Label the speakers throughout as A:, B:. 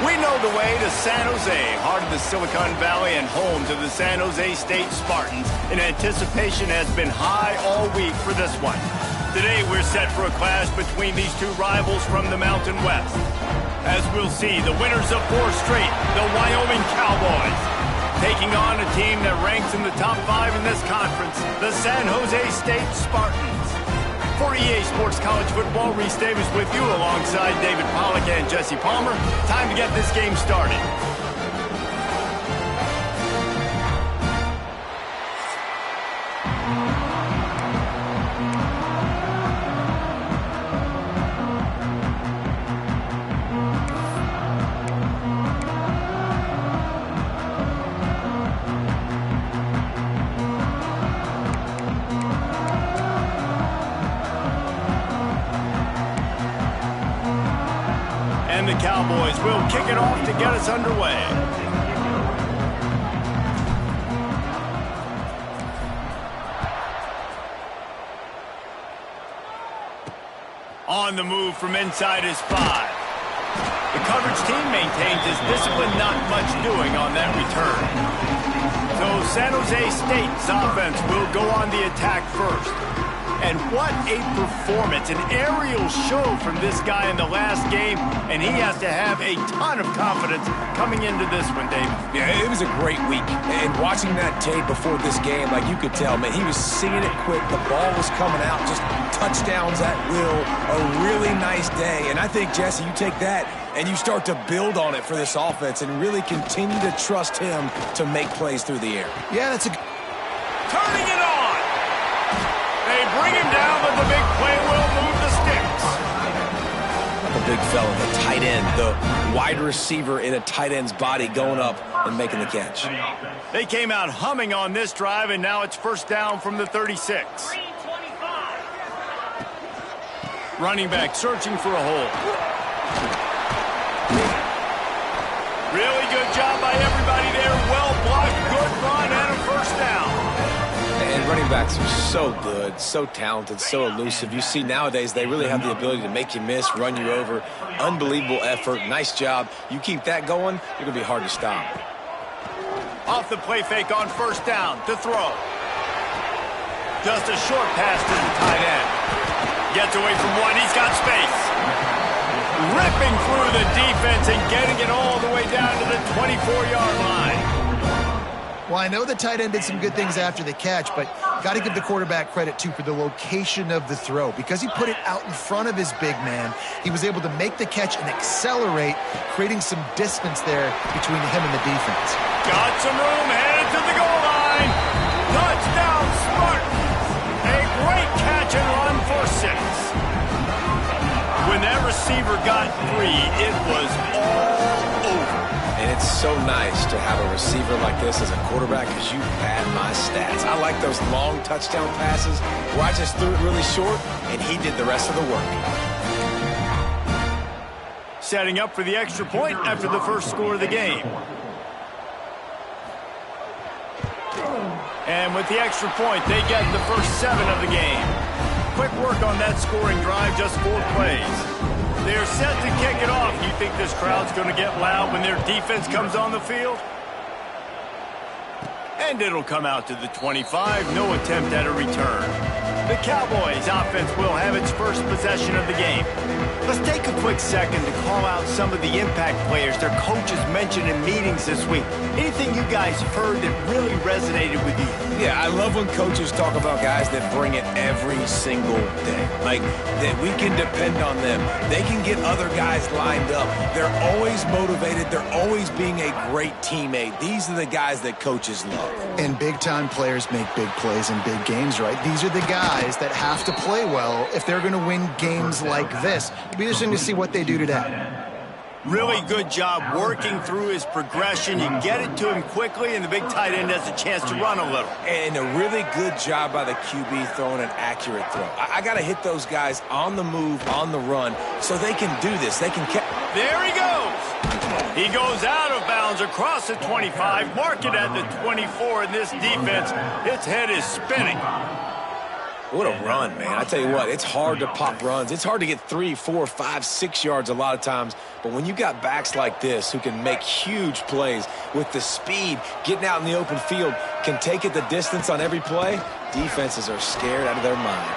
A: We know the way to San Jose, heart of the Silicon Valley and home to the San Jose State Spartans, and anticipation has been high all week for this one. Today we're set for a clash between these two rivals from the Mountain West. As we'll see, the winners of 4 straight, the Wyoming Cowboys, taking on a team that ranks in the top 5 in this conference, the San Jose State Spartans. For EA Sports College Football, Reese Davis with you alongside David Pollack and Jesse Palmer. Time to get this game started. And the Cowboys will kick it off to get us underway. On the move from inside his 5. The coverage team maintains his discipline, not much doing on that return. So San Jose State's offense will go on the attack first. And what a performance, an aerial show from this guy in the last game, and he has to have a ton of confidence coming into this one, David.
B: Yeah, it was a great week, and watching that tape before this game, like you could tell, man, he was seeing it quick, the ball was coming out, just touchdowns at will, a really nice day, and I think, Jesse, you take that and you start to build on it for this offense and really continue to trust him to make plays through the air.
C: Yeah, that's a...
A: Turning it on! They bring him down, but the big play will move the sticks.
B: The big fella, the tight end, the wide receiver in a tight end's body going up and making the catch.
A: They came out humming on this drive, and now it's first down from the 36. Running back searching for a hole. Really good job by everybody there. Well blocked, good run, and a first down.
B: And running backs are so good, so talented, so elusive. You see nowadays they really have the ability to make you miss, run you over. Unbelievable effort. Nice job. You keep that going, you're going to be hard to stop.
A: Off the play fake on first down to throw. Just a short pass to the tight end. Gets away from one. He's got space. Ripping through the defense and getting it all the way down to the 24-yard line.
C: Well, I know the tight end did some good things after the catch, but got to give the quarterback credit, too, for the location of the throw. Because he put it out in front of his big man, he was able to make the catch and accelerate, creating some distance there between him and the defense.
A: Got some room, headed to the goal line. Touchdown, Spartans. A great catch and run for 6. When that receiver got 3, it was all over.
B: And it's so nice to have a receiver like this as a quarterback because you pad my stats. I like those long touchdown passes where I just threw it really short and he did the rest of the work.
A: Setting up for the extra point after the first score of the game. And with the extra point, they get the first 7 of the game. Quick work on that scoring drive, just 4 plays. They're set to kick it off. You think this crowd's going to get loud when their defense comes on the field? And it'll come out to the 25. No attempt at a return. The Cowboys offense will have its first possession of the game. Let's take a quick second to call out some of the impact players their coaches mentioned in meetings this week. Anything you guys heard that really resonated with you?
B: Yeah, I love when coaches talk about guys that bring it every single day. Like, that we can depend on them. They can get other guys lined up. They're always motivated. They're always being a great teammate. These are the guys that coaches love.
C: And big-time players make big plays in big games, right? These are the guys that have to play well if they're going to win games like this. It'll be interesting to see what they do today.
A: Really good job working through his progression. You get it to him quickly, and the big tight end has a chance to run a little.
B: And a really good job by the QB throwing an accurate throw. I got to hit those guys on the move, on the run, so they can do this. They can catch.
A: There he goes. He goes out of bounds across the 25, mark it at the 24, and this defense, its head is spinning.
B: What a run, man. I tell you what, it's hard to pop runs. It's hard to get 3, 4, 5, 6 yards a lot of times. But when you got backs like this who can make huge plays with the speed, getting out in the open field, can take it the distance on every play, defenses are scared out of their mind.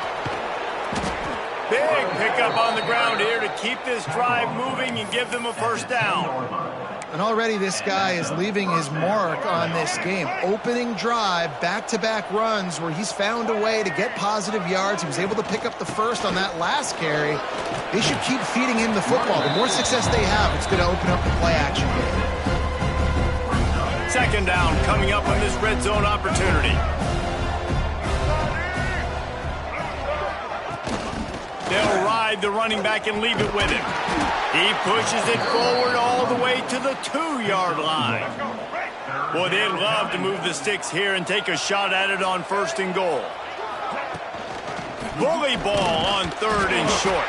A: Big pickup on the ground here to keep this drive moving and give them a first down.
C: And already this guy is leaving his mark on this game. Opening drive, back-to-back runs where he's found a way to get positive yards. He was able to pick up the first on that last carry. They should keep feeding him the football. The more success they have, it's going to open up the play-action game.
A: Second down coming up on this red zone opportunity. They'll ride the running back and leave it with him. He pushes it forward all the way to the 2-yard line. Boy, they'd love to move the sticks here and take a shot at it on 1st and goal. Bully ball on 3rd and short.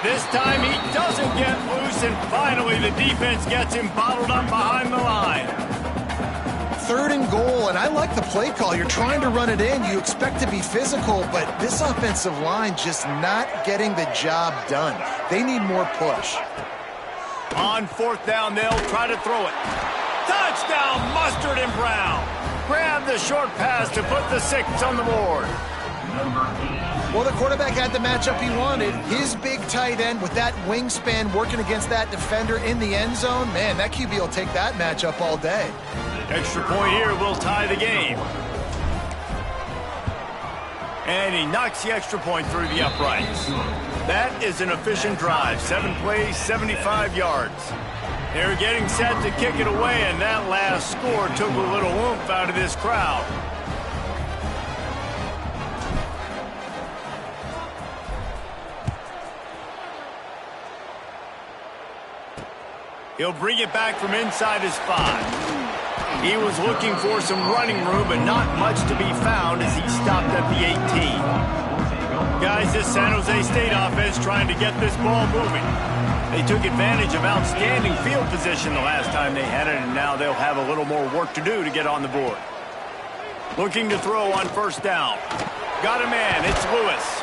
A: This time he doesn't get loose, and finally the defense gets him bottled up behind the line.
C: 3rd and goal, and I like the play call. You're trying to run it in. You expect to be physical, but this offensive line just not getting the job done. They need more push.
A: On 4th down, they'll try to throw it. Touchdown, Mustard and Brown. Grab the short pass to put the 6 on the board.
C: Well, the quarterback had the matchup he wanted. His big tight end with that wingspan working against that defender in the end zone. Man, that QB will take that matchup all day.
A: Extra point here will tie the game. And he knocks the extra point through the uprights. That is an efficient drive. 7 plays, 75 yards. They're getting set to kick it away, and that last score took a little oomph out of this crowd. He'll bring it back from inside his 5. He was looking for some running room, but not much to be found as he stopped at the 18. Guys, this San Jose State offense trying to get this ball moving. They took advantage of outstanding field position the last time they had it, and now they'll have a little more work to do to get on the board. Looking to throw on 1st down. Got a man, it's Lewis.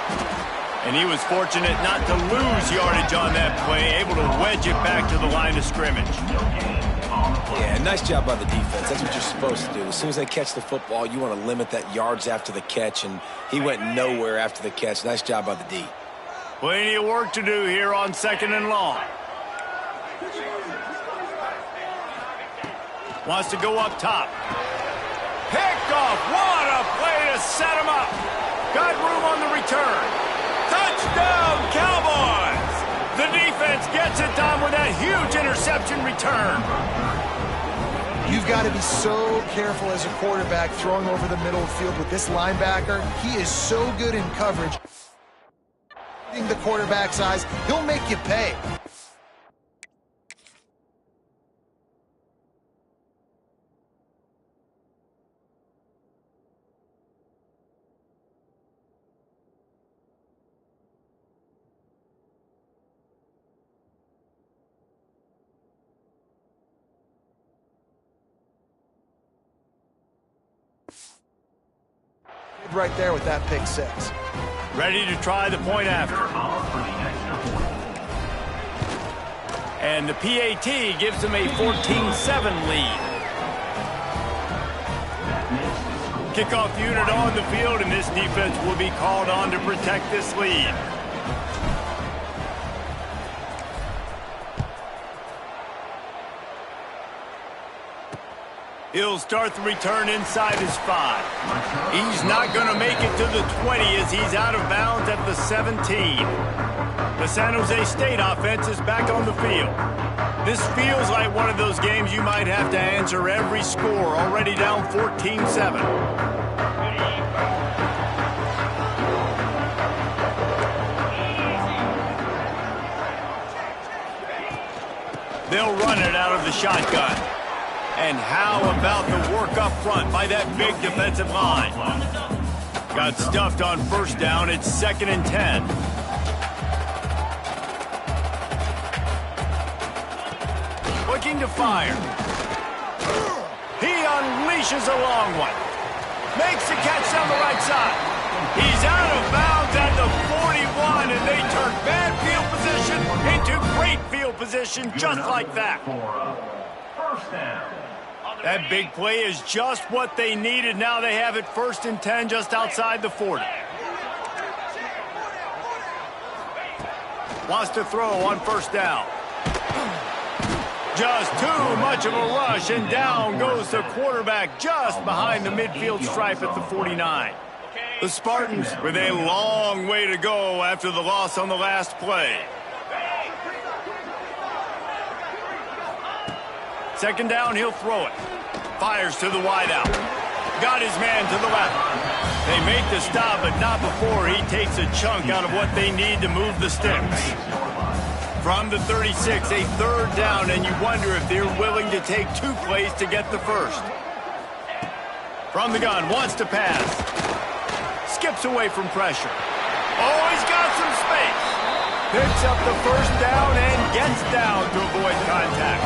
A: And he was fortunate not to lose yardage on that play, able to wedge it back to the line of scrimmage.
B: Yeah, nice job by the defense. That's what you're supposed to do. As soon as they catch the football, you want to limit that yards after the catch, and he went nowhere after the catch. Nice job by the D.
A: Plenty of work to do here on 2nd and long. Wants to go up top. Picked off. What a play to set him up. Got room on the return. Touchdown, Cowboys! The defense gets it done with that huge interception return.
C: You've got to be so careful as a quarterback throwing over the middle of the field with this linebacker. He is so good in coverage. The quarterback's eyes, he'll make you pay. Right there with that pick 6.
A: Ready to try the point after. And the PAT gives them a 14-7 lead. Kickoff unit on the field, and this defense will be called on to protect this lead. He'll start the return inside his 5. He's not going to make it to the 20 as he's out of bounds at the 17. The San Jose State offense is back on the field. This feels like one of those games you might have to answer every score, already down 14-7. They'll run it out of the shotgun. And how about the work up front by that big defensive line? Got stuffed on 1st down. It's 2nd and 10. Looking to fire. He unleashes a long one. Makes the catch down the right side. He's out of position just like that. That big play is just what they needed. Now they have it 1st and 10 just outside the 40. Wants to throw on 1st down. Just too much of a rush, and down goes the quarterback just behind the midfield stripe at the 49. The Spartans with a long way to go after the loss on the last play. 2nd down, he'll throw it. Fires to the wideout. Got his man to the left. They make the stop, but not before he takes a chunk out of what they need to move the sticks. From the 36, a 3rd down, and you wonder if they're willing to take 2 plays to get the 1st. From the gun, wants to pass. Skips away from pressure. Oh, he's got some space. Picks up the 1st down and gets down to avoid contact.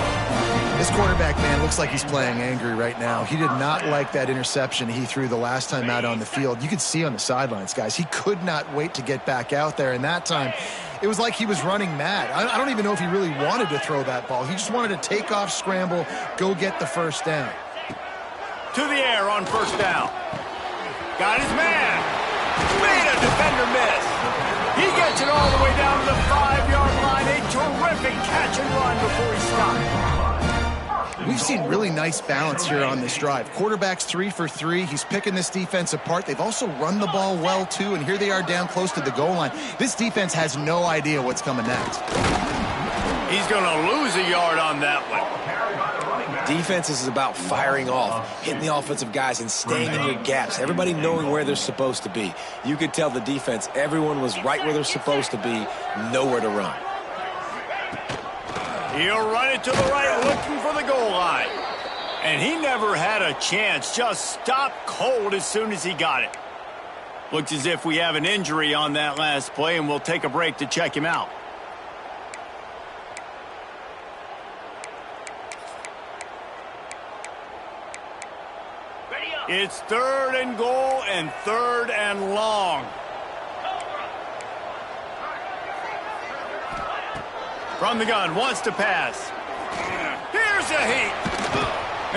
C: This quarterback, man, looks like he's playing angry right now. He did not like that interception he threw the last time out on the field. You could see on the sidelines, guys, he could not wait to get back out there. And that time, it was like he was running mad. I don't even know if he really wanted to throw that ball. He just wanted to take off, scramble, go get the 1st down.
A: To the air on 1st down. Got his man. Made a defender miss. He gets it all the way down to the 5-yard line. A terrific catch and run before he stopped.
C: We've seen really nice balance here on this drive. Quarterback's 3 for 3. He's picking this defense apart. They've also run the ball well, too, and here they are down close to the goal line. This defense has no idea what's coming next.
A: He's going to lose a yard on that one.
B: Defense is about firing off, hitting the offensive guys and staying in your gaps. Everybody knowing where they're supposed to be. You could tell the defense, everyone was right where they're supposed to be, nowhere to run.
A: He'll run it to the right, looking for the goal line. And he never had a chance, just stopped cold as soon as he got it. Looks as if we have an injury on that last play, and we'll take a break to check him out. It's 3rd and goal and 3rd and long. From the gun, wants to pass. Here's the heat.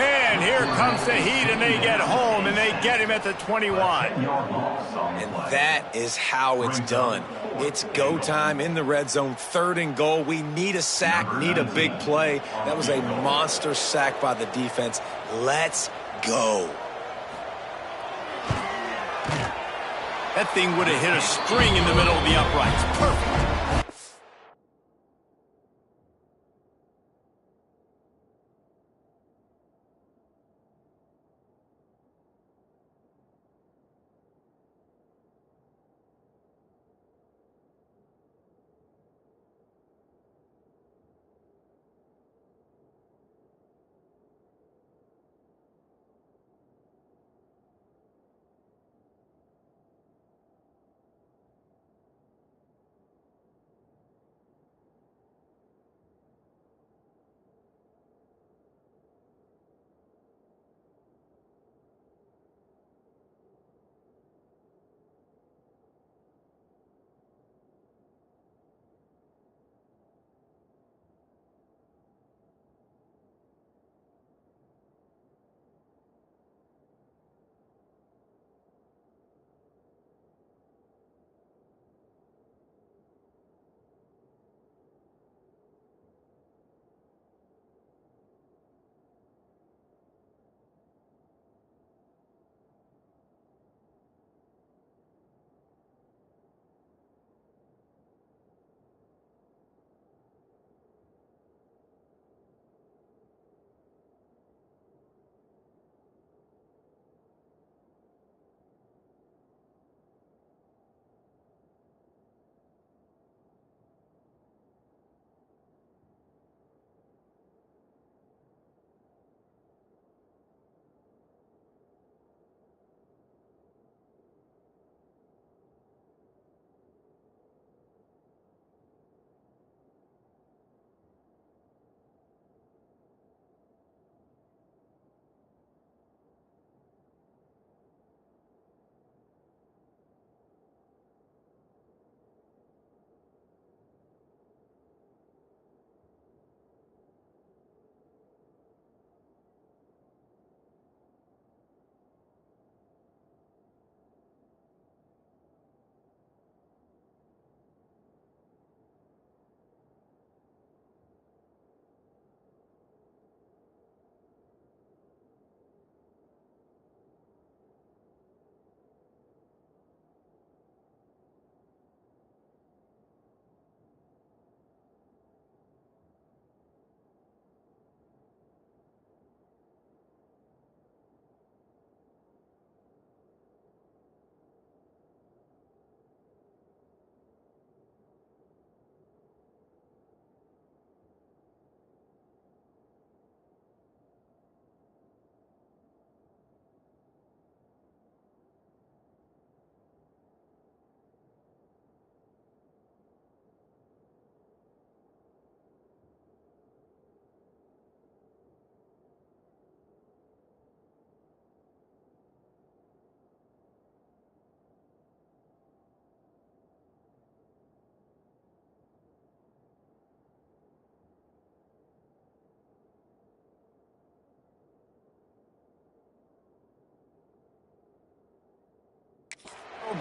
A: And here comes the heat, and they get home, and they get him at the 21.
B: And that is how it's done. It's go time in the red zone, 3rd and goal. We need a sack, need a big play. That was a monster sack by the defense. Let's go.
A: That thing would have hit a string in the middle of the uprights. Perfect.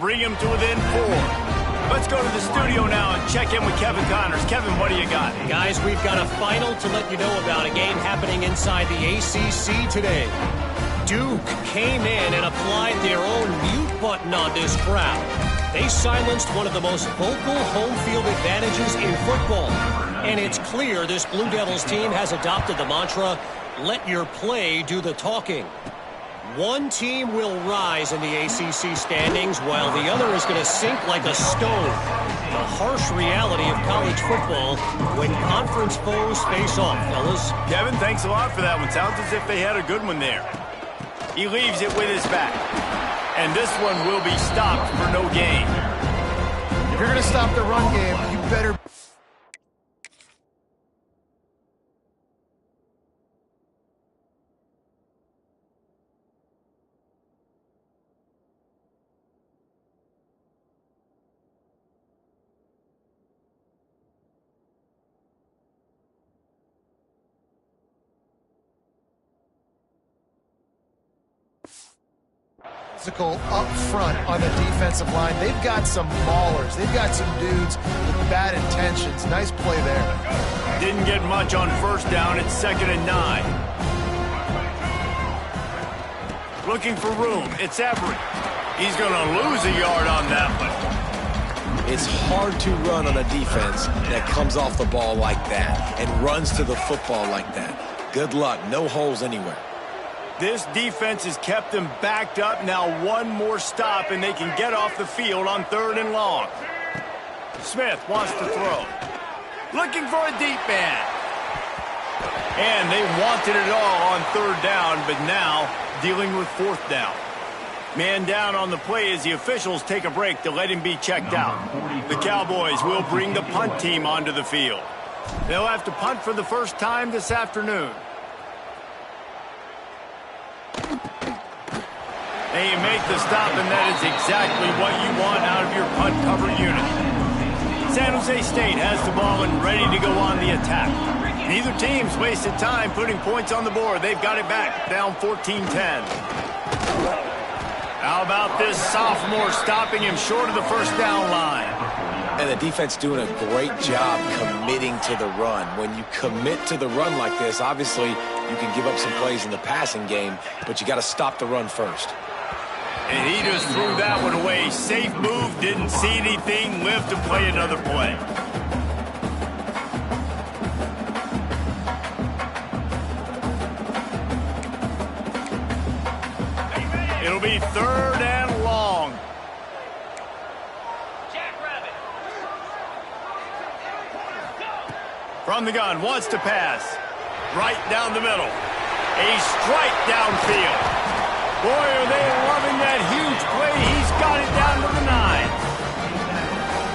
A: bring him to within 4. Let's go to the studio now and check in with Kevin Connors. Kevin, what do you got?
D: Guys, we've got a final to let you know about, a game happening inside the ACC today. Duke came in and applied their own mute button on this crowd. They silenced one of the most vocal home field advantages in football. And it's clear this Blue Devils team has adopted the mantra, let your play do the talking. One team will rise in the ACC standings while the other is going to sink like a stone. The harsh reality of college football when conference foes face off, fellas.
A: Kevin, thanks a lot for that one. Sounds as if they had a good one there. He leaves it with his back. And this one will be stopped for no gain.
C: If you're going to stop the run game, you better... physical up front on the defensive line. They've got some maulers. They've got some dudes with bad intentions. Nice play there.
A: Didn't get much on first down. It's 2nd and 9. Looking for room. It's Everett. He's going to lose a yard on that one.
B: It's hard to run on a defense that comes off the ball like that and runs to the football like that. Good luck. No holes anywhere.
A: This defense has kept them backed up. Now one more stop, and they can get off the field on 3rd and long. Smith wants to throw. Looking for a deep man. And they wanted it all on 3rd down, but now dealing with 4th down. Man down on the play as the officials take a break to let him be checked out. The Cowboys will bring the punt team onto the field. They'll have to punt for the first time this afternoon. And you make the stop, and that is exactly what you want out of your punt cover unit. San Jose State has the ball and ready to go on the attack. Neither team's wasted time putting points on the board. They've got it back, down 14-10. How about this sophomore stopping him short of the first down line?
B: And the defense doing a great job committing to the run. When you commit to the run like this, obviously you can give up some plays in the passing game, but you got to stop the run first.
A: And he just threw that one away. Safe move, didn't see anything, lived to play another play. It'll be 3rd and long. From the gun, wants to pass. Right down the middle. A strike downfield. Boy, are they loving that huge play. He's got it down to the 9.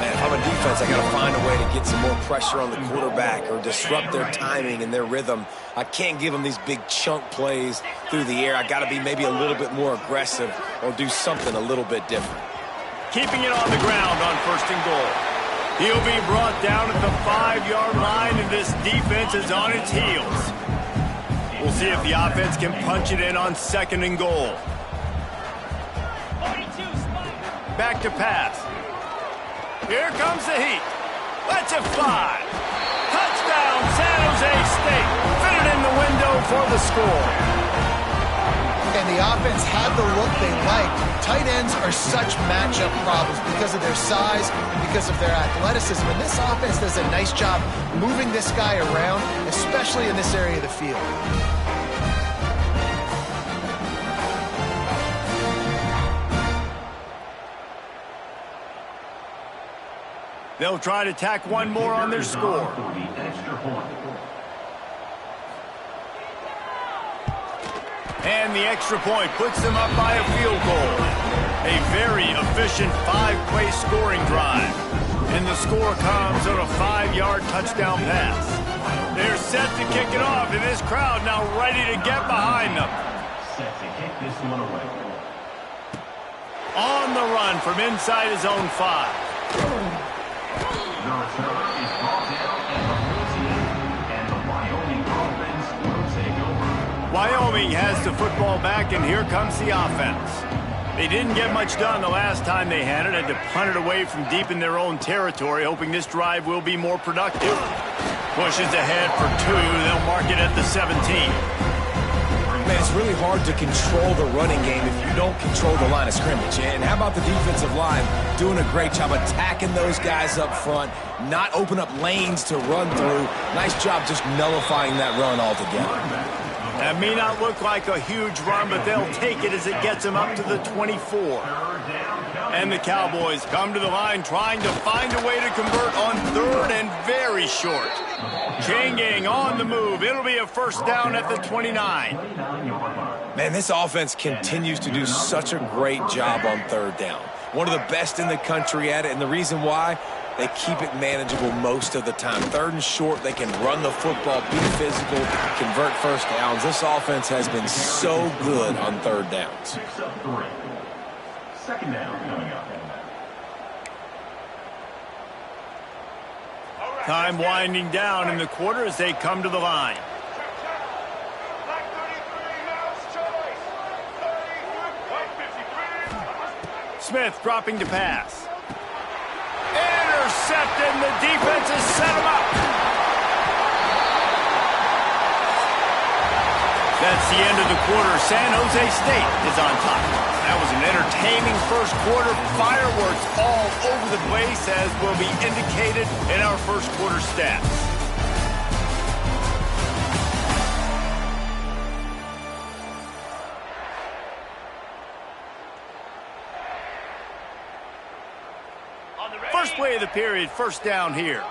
B: Man, if I'm a defense, I got to find a way to get some more pressure on the quarterback or disrupt their timing and their rhythm. I can't give them these big chunk plays through the air. I got to be maybe a little bit more aggressive or do something a little bit different.
A: Keeping it on the ground on 1st and goal. He'll be brought down at the 5-yard line, and this defense is on its heels. We'll see if the offense can punch it in on 2nd and goal. Back to pass. Here comes the heat. Lets it fly. Touchdown, San Jose State. Fitted in the window for the score.
C: And the offense had the look they liked. Tight ends are such matchup problems because of their size and because of their athleticism. And this offense does a nice job moving this guy around, especially in this area of the field.
A: They'll try to tack one more on their score. And the extra point puts them up by a field goal. A very efficient 5-play scoring drive. And the score comes on a 5-yard touchdown pass. They're set to kick it off, and this crowd now ready to get behind them. Set to kick this one away. On the run from inside his own 5.
E: The return is brought down at the 14, and the Wyoming offense will take over.
A: Wyoming has the football back, and here comes the offense. They didn't get much done the last time they had it. Had to punt it away from deep in their own territory, hoping this drive will be more productive. Pushes ahead for 2. They'll mark it at the 17.
B: Man, it's really hard to control the running game if you don't control the line of scrimmage. And how about the defensive line doing a great job attacking those guys up front, not open up lanes to run through. Nice job just nullifying that run altogether.
A: That may not look like a huge run, but they'll take it as it gets them up to the 24. And the Cowboys come to the line trying to find a way to convert on 3rd and very short. Chain gang on the move. It'll be a first down at the 29.
B: Man, this offense continues to do such a great job on 3rd down. One of the best in the country at it, and the reason why, they keep it manageable most of the time. 3rd and short, they can run the football, be physical, convert first downs. This offense has been so good on 3rd downs.
E: 2nd down coming up.
A: Time winding down in the quarter as they come to the line. Smith dropping to pass. Intercepted, and the defense has set him up. That's the end of the quarter. San Jose State is on top. That was an entertaining first quarter. Fireworks all over the place, as will be indicated in our first quarter stats. First play of the period, first down here.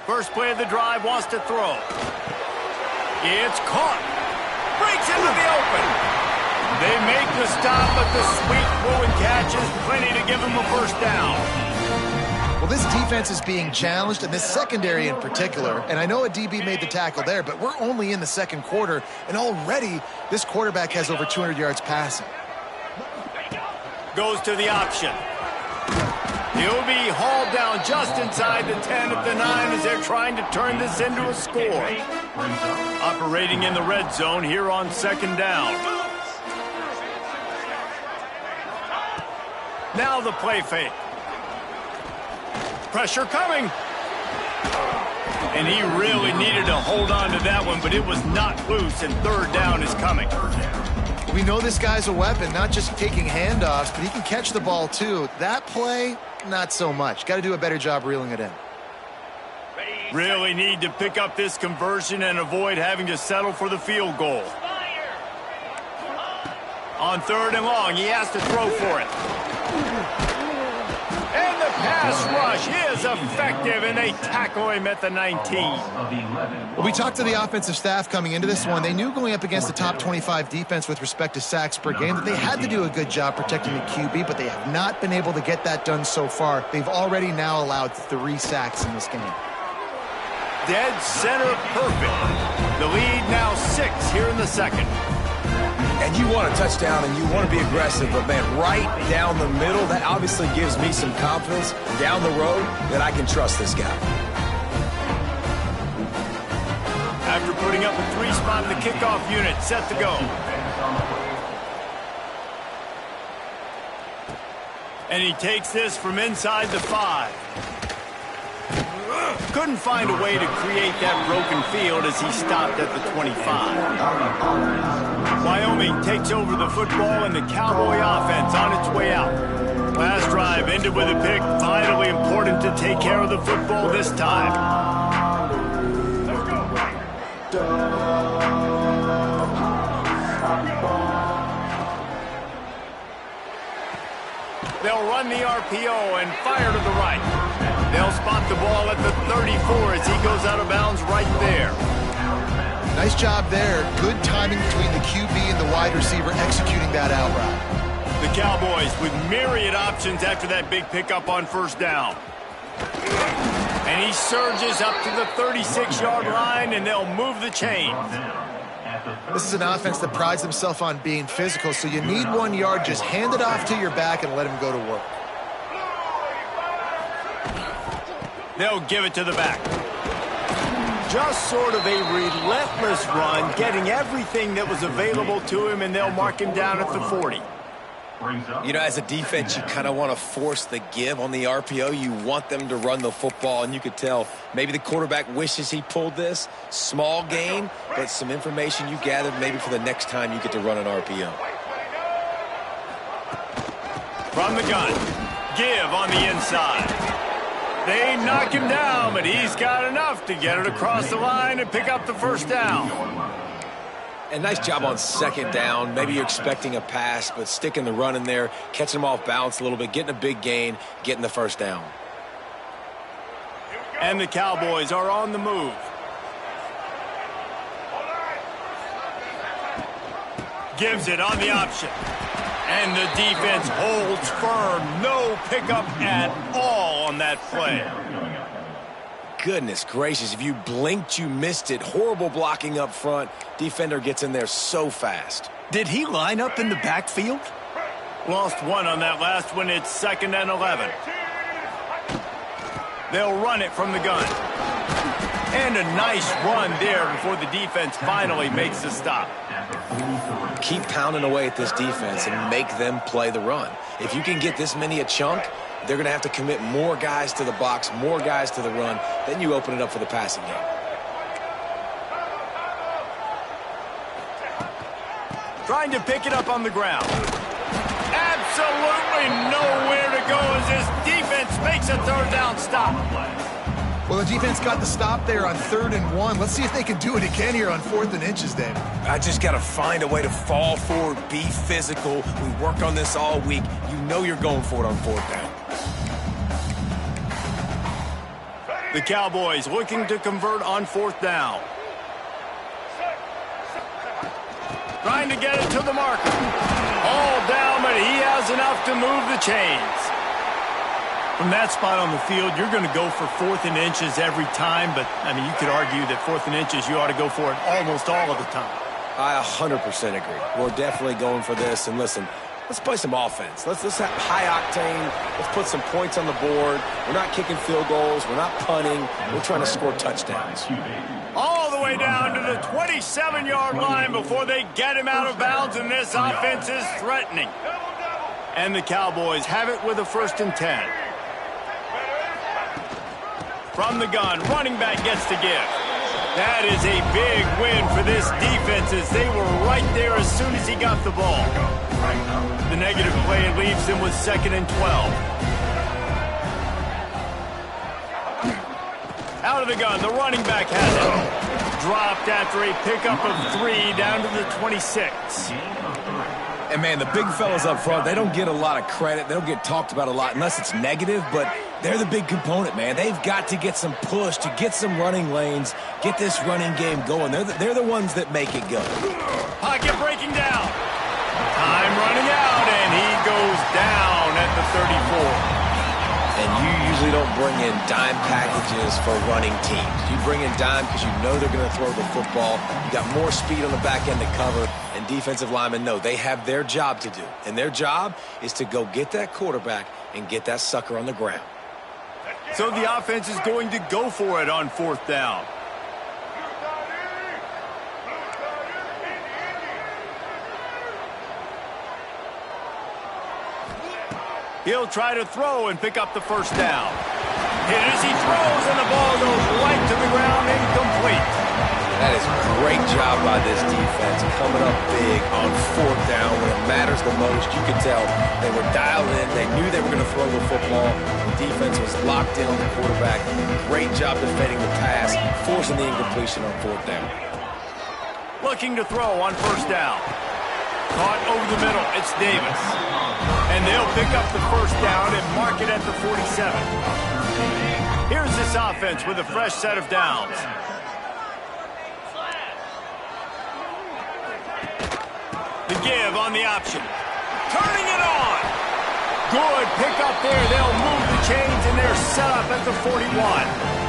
A: First play of the drive, wants to throw. It's caught. Breaks into the open. They make the stop, but the sweet throw and catch is plenty to give them a first down.
C: Well, this defense is being challenged, and this secondary in particular. And I know a DB made the tackle there, but we're only in the second quarter, and already this quarterback has over 200 yards passing.
A: Goes to the option. He'll be hauled down just inside the 10 at the 9 as they're trying to turn this into a score. Operating in the red zone here on 2nd down. Now the play fake. Pressure coming. And he really needed to hold on to that one, but it was not loose, and 3rd down is coming.
C: We know this guy's a weapon, not just taking handoffs, but he can catch the ball too. That play, not so much. Got to do a better job reeling it in.
A: Really need to pick up this conversion and avoid having to settle for the field goal. On 3rd and long, he has to throw for it. And the pass rush is effective, and they tackle him at the 19.
C: Well, we talked to the offensive staff coming into this one. They knew going up against the top 25 defense with respect to sacks per game that they had to do a good job protecting the QB, but they have not been able to get that done so far. They've already now allowed 3 sacks in this game.
A: Dead center perfect. The lead now 6 here in the second.
B: And you want a touchdown and you want to be aggressive, but man, right down the middle, that obviously gives me some confidence down the road that I can trust this guy.
A: After putting up a 3-spot, the kickoff unit set to go. And he takes this from inside the 5. Couldn't find a way to create that broken field as he stopped at the 25. Wyoming takes over the football, and the Cowboy offense on its way out. Last drive ended with a pick. Vitally important to take care of the football this time. They'll run the RPO and fire to the right. They'll spot the ball at the 34 as he goes out of bounds right there.
C: Nice job there. Good timing between the QB and the wide receiver executing that out route.
A: The Cowboys with myriad options after that big pickup on 1st down. And he surges up to the 36-yard line, and they'll move the chains.
C: This is an offense that prides themselves on being physical, so you need 1 yard. Just hand it off to your back and let him go to work.
A: They'll give it to the back. Just sort of a relentless run, getting everything that was available to him, and they'll mark him down at the 40.
B: You know, as a defense, you kind of want to force the give on the RPO. You want them to run the football, and you could tell maybe the quarterback wishes he pulled this. Small gain, but some information you gathered maybe for the next time you get to run an RPO.
A: From the gun, give on the inside. They knock him down, but he's got enough to get it across the line and pick up the first down.
B: And nice job on second down. Maybe you're expecting a pass, but sticking the run in there, catching them off balance a little bit, getting a big gain, getting the first down.
A: And the Cowboys are on the move. Gives it on the option. And the defense holds firm. No pickup at all on that play.
B: Goodness gracious, if you blinked, you missed it. Horrible blocking up front. Defender gets in there so fast.
F: Did he line up in the backfield?
A: Lost one on that last one. It's 2nd and 11. They'll run it from the gun. And a nice run there before the defense finally makes the stop.
B: Keep pounding away at this defense and make them play the run. If you can get this many a chunk, they're going to have to commit more guys to the box, more guys to the run. Then you open it up for the passing game.
A: Trying to pick it up on the ground. Absolutely nowhere to go as this defense makes a third down stop.
C: Well, the defense got the stop there on 3rd and 1. Let's see if they can do it again here on 4th and inches, Dave.
B: I just got to find a way to fall forward, be physical. We worked on this all week. You know you're going for it on 4th down.
A: The Cowboys looking to convert on 4th down. Trying to get it to the marker. All down, but he has enough to move the chains. From that spot on the field, you're going to go for 4th and inches every time, but, I mean, you could argue that 4th and inches, you ought to go for it almost all of the time.
B: I 100% agree. We're definitely going for this, and listen, let's play some offense. Let's have high octane. Let's put some points on the board. We're not kicking field goals. We're not punting. We're trying to score touchdowns.
A: All the way down to the 27-yard line before they get him out of bounds, and this offense is threatening. And the Cowboys have it with a 1st and 10. From the gun, running back gets to give. That is a big win for this defense as they were right there as soon as he got the ball. The negative play leaves him with 2nd and 12. Out of the gun, the running back has it. Dropped after a pickup of 3 down to the 26.
B: And, man, the big fellas up front, they don't get a lot of credit. They don't get talked about a lot unless it's negative, but they're the big component, man. They've got to get some push, to get some running lanes, get this running game going. They're the ones that make it go.
A: Pocket breaking down. Time running out, and he goes down at the 34.
B: And you usually don't bring in dime packages for running teams. You bring in dime because you know they're going to throw the football. You got more speed on the back end to cover, and defensive linemen know they have their job to do. And their job is to go get that quarterback and get that sucker on the ground.
A: So the offense is going to go for it on 4th down. He'll try to throw and pick up the first down. Hit as he throws, and the ball goes right to the ground, incomplete.
B: That is a great job by this defense, coming up big on 4th down when it matters the most. You could tell they were dialed in. They knew they were going to throw the football. The defense was locked in on the quarterback. Great job defending the pass, forcing the incompletion on 4th down.
A: Looking to throw on 1st down. Caught over the middle. It's Davis. And they'll pick up the 1st down and mark it at the 47. Here's this offense with a fresh set of downs. The give on the option. Turning it on. Good pickup there. They'll move the chains, and they're set up at the 41.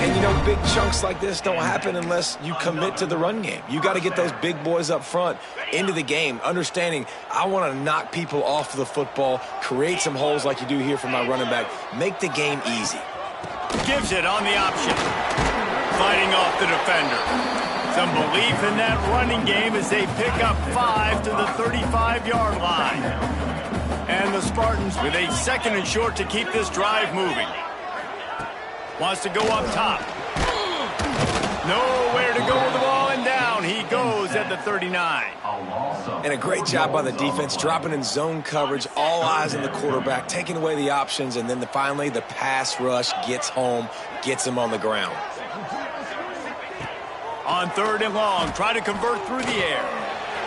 B: And, you know, big chunks like this don't happen unless you commit to the run game. You got to get those big boys up front into the game, understanding I want to knock people off the football, create some holes like you do here for my running back, make the game easy.
A: Gives it on the option. fighting off the defender. Some belief in that running game as they pick up 5 to the 35-yard line. And the Spartans with a 2nd and short to keep this drive moving. Wants to go up top. Nowhere to go with the ball, and down he goes at the 39.
B: And a great job by the defense, dropping in zone coverage, all eyes on the quarterback, taking away the options, and then finally the pass rush gets home, gets him on the ground.
A: On 3rd and long, try to convert through the air.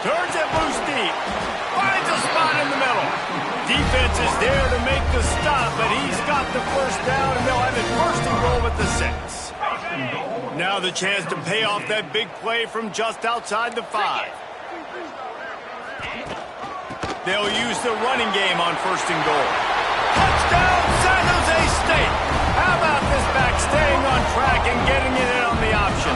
A: Turns it loose deep. Finds a spot in the middle. Defense is there to make the stop, but he's got the first down, and they'll have it 1st and goal at the 6. Now the chance to pay off that big play from just outside the 5. They'll use the running game on 1st and goal. Touchdown, San Jose State! How about this back staying on track and getting it in on the option?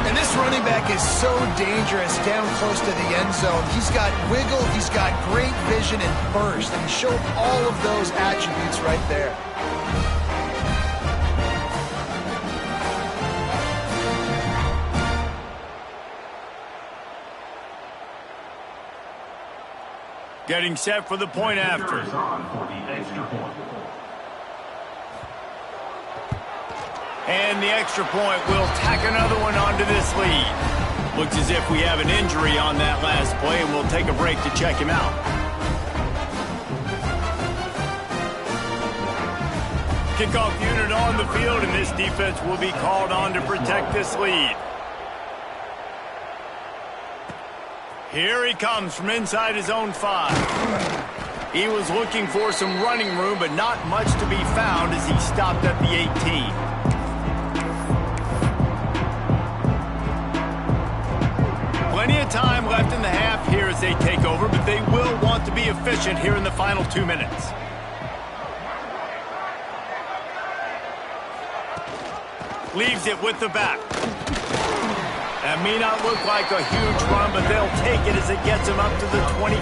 C: And this running back is so dangerous down close to the end zone. He's got wiggle, he's got great vision and burst, and he showed all of those attributes right there.
A: Getting set for the point after. And the extra point will tack another one onto this lead. Looks as if we have an injury on that last play, and we'll take a break to check him out. Kickoff unit on the field, and this defense will be called on to protect this lead. Here he comes from inside his own 5. He was looking for some running room, but not much to be found as he stopped at the 18. Plenty of time left in the half here as they take over, but they will want to be efficient here in the final 2 minutes. Leaves it with the back. That may not look like a huge run, but they'll take it as it gets them up to the 24.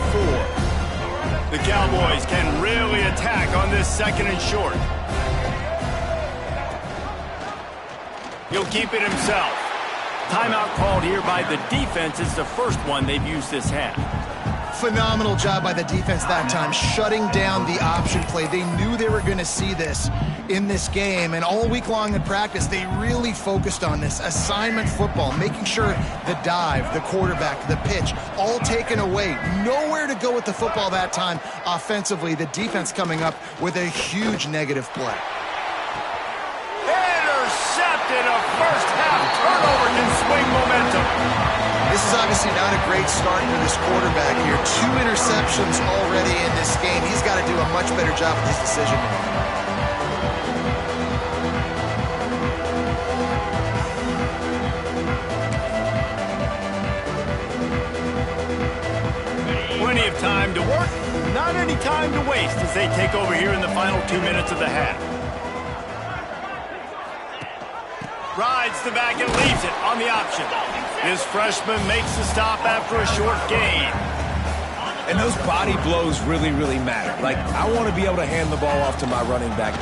A: The Cowboys can really attack on this 2nd and short. He'll keep it himself. Timeout called here by the defense. It's the first one they've used this half.
C: Phenomenal job by the defense that time, shutting down the option play. They knew they were going to see this in this game, and all week long in practice, they really focused on this assignment football, making sure the dive, the quarterback, the pitch, all taken away. Nowhere to go with the football that time offensively. The defense coming up with a huge negative play.
A: Intercepted, a first-half turnover can swing momentum.
C: This is obviously not a great start for this quarterback here. 2 interceptions already in this game. He's got to do a much better job with his decision-making.
A: Plenty of time to work, not any time to waste as they take over here in the final 2 minutes of the half. Rides the back and leaves it on the option. This freshman makes the stop after a short gain.
B: And those body blows really, really matter. Like, I want to be able to hand the ball off to my running back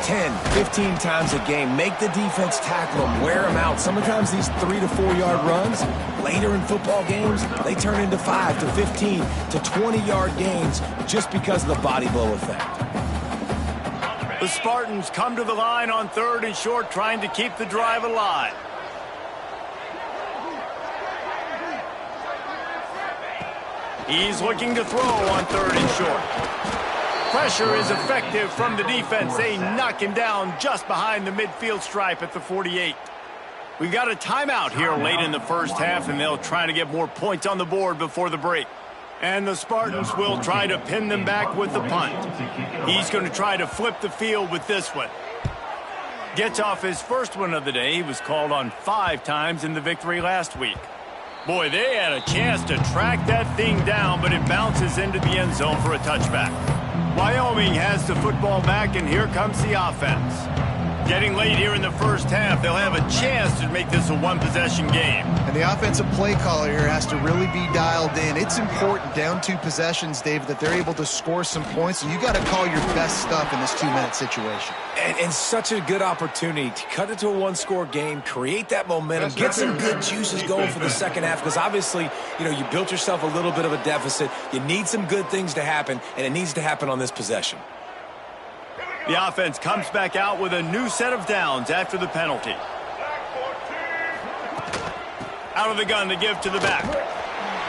B: 10, 15 times a game. Make the defense tackle them, wear them out. Sometimes these 3 to 4 yard runs, later in football games, they turn into 5 to 15 to 20-yard gains just because of the body blow effect.
A: The Spartans come to the line on 3rd and short, trying to keep the drive alive. He's looking to throw on 3rd and short. Pressure is effective from the defense. They knock him down just behind the midfield stripe at the 48. We got a timeout here late in the first half, and they'll try to get more points on the board before the break. And the Spartans will try to pin them back with the punt. He's going to try to flip the field with this one. Gets off his first one of the day. He was called on 5 times in the victory last week. Boy, they had a chance to track that thing down, but it bounces into the end zone for a touchback. Wyoming has the football back, and here comes the offense. Getting late here in the first half, they'll have a chance to make this a one-possession game.
C: And the offensive play caller here has to really be dialed in. It's important, down 2 possessions, David, that they're able to score some points. And you got to call your best stuff in this 2-minute situation.
B: And such a good opportunity to cut it to a one-score game, create that momentum, get some good juices going for the second half, because obviously, you built yourself a little bit of a deficit. You need some good things to happen, and it needs to happen on this possession.
A: The offense comes back out with a new set of downs after the penalty. Out of the gun to give to the back.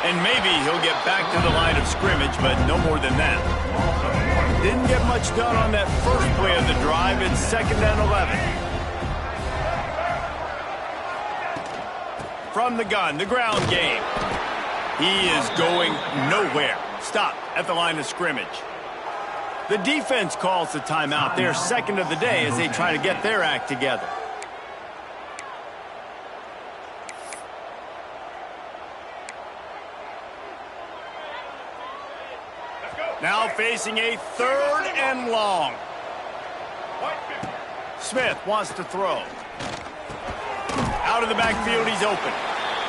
A: And maybe he'll get back to the line of scrimmage, but no more than that. Didn't get much done on that first play of the drive. It's 2nd and 11. From the gun, the ground game. He is going nowhere. Stop at the line of scrimmage. The defense calls the timeout. Their second of the day as they try to get their act together. Now facing a 3rd and long. Smith wants to throw. Out of the backfield, he's open.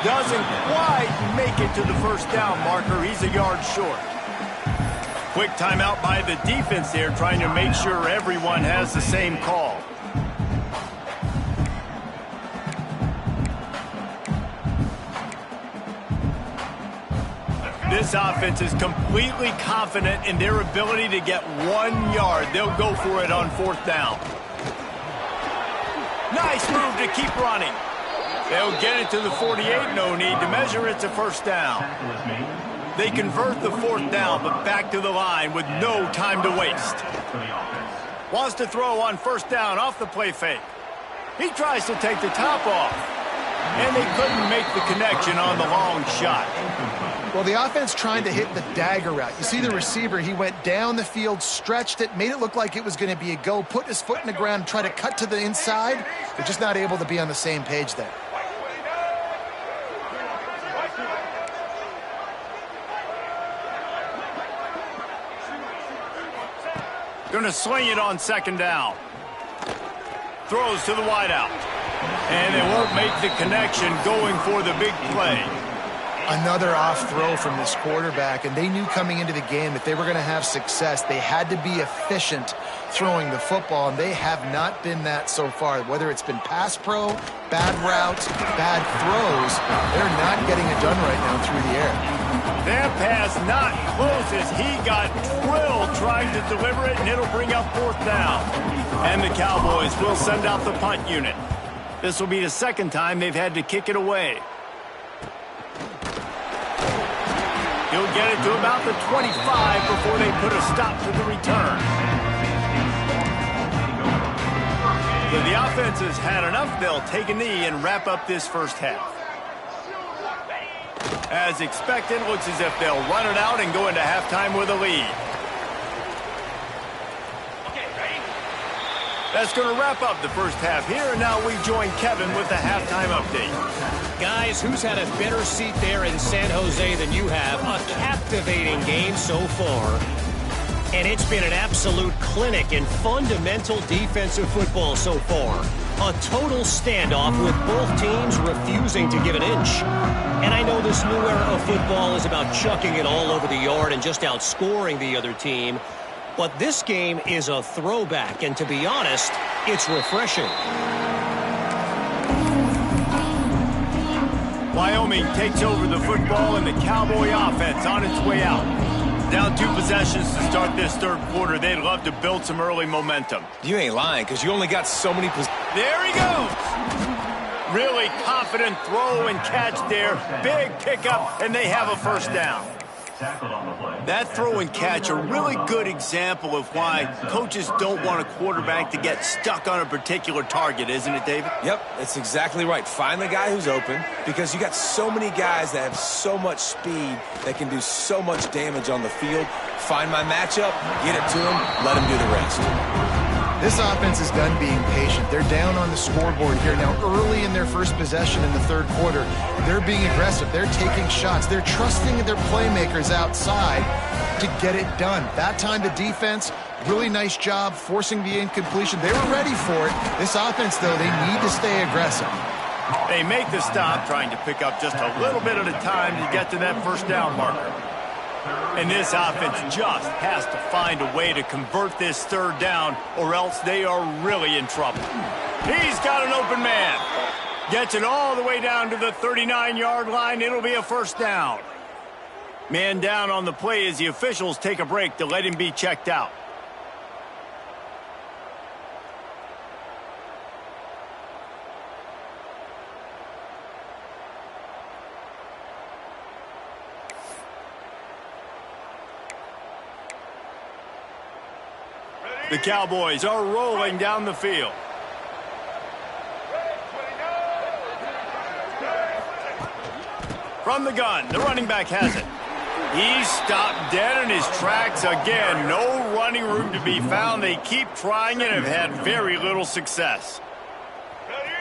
A: Doesn't quite make it to the first down marker. He's a yard short. Quick timeout by the defense there, trying to make sure everyone has the same call. This offense is completely confident in their ability to get 1 yard. They'll go for it on 4th down. Nice move to keep running. They'll get it to the 48, no need to measure it to first down. They convert the 4th down, but back to the line with no time to waste. Wants to throw on first down off the play fake. He tries to take the top off, and they couldn't make the connection on the long shot.
C: Well, the offense trying to hit the dagger route. You see the receiver, he went down the field, stretched it, made it look like it was going to be a go, put his foot in the ground, try to cut to the inside. They're just not able to be on the same page there.
A: Going to swing it on 2nd down. Throws to the wideout. And they won't make the connection going for the big play.
C: Another off throw from this quarterback, and they knew coming into the game that they were going to have success. They had to be efficient throwing the football, and they have not been that so far. Whether it's been pass pro, bad routes, bad throws, they're not getting it done right now through the air.
A: That pass not close as he got drilled trying to deliver it, and it'll bring up 4th down. And the Cowboys will send out the punt unit. This will be the 2nd time they've had to kick it away. He'll get it to about the 25 before they put a stop to the return. So the offense has had enough. They'll take a knee and wrap up this first half. As expected, looks as if they'll run it out and go into halftime with a lead. That's going to wrap up the first half here, and now we join Kevin with the halftime update.
D: Guys, who's had a better seat there in San Jose than you have? A captivating game so far. And it's been an absolute clinic in fundamental defensive football so far. A total standoff with both teams refusing to give an inch. And I know this new era of football is about chucking it all over the yard and just outscoring the other team. But this game is a throwback, and to be honest, it's refreshing.
A: Wyoming takes over the football, and the Cowboy offense on its way out. Down 2 possessions to start this 3rd quarter. They'd love to build some early momentum.
B: You ain't lying, because you only got so many possessions.
A: There he goes. Really confident throw and catch there. Big pickup, and they have a first down. That throw and catch, a really good example of why coaches don't want a quarterback to get stuck on a particular target, isn't it, David?
B: Yep, that's exactly right. Find the guy who's open, because you got so many guys that have so much speed that can do so much damage on the field. Find my matchup, get it to him, let him do the rest.
C: This offense is done being patient. They're down on the scoreboard here now early in their first possession in the 3rd quarter. They're being aggressive. They're taking shots. They're trusting their playmakers outside to get it done. That time the defense Really nice job forcing the incompletion. They were ready for it. This offense, though, they need to stay aggressive.
A: They make the stop, trying to pick up just a little bit at a time to get to that first down marker. And this offense just has to find a way to convert this third down, or else they are really in trouble. He's got an open man. Gets it all the way down to the 39-yard line. It'll be a first down. Man down on the play as the officials take a break to let him be checked out. The Cowboys are rolling down the field. From the gun, the running back has it. He's stopped dead in his tracks again. No running room to be found. They keep trying and have had very little success.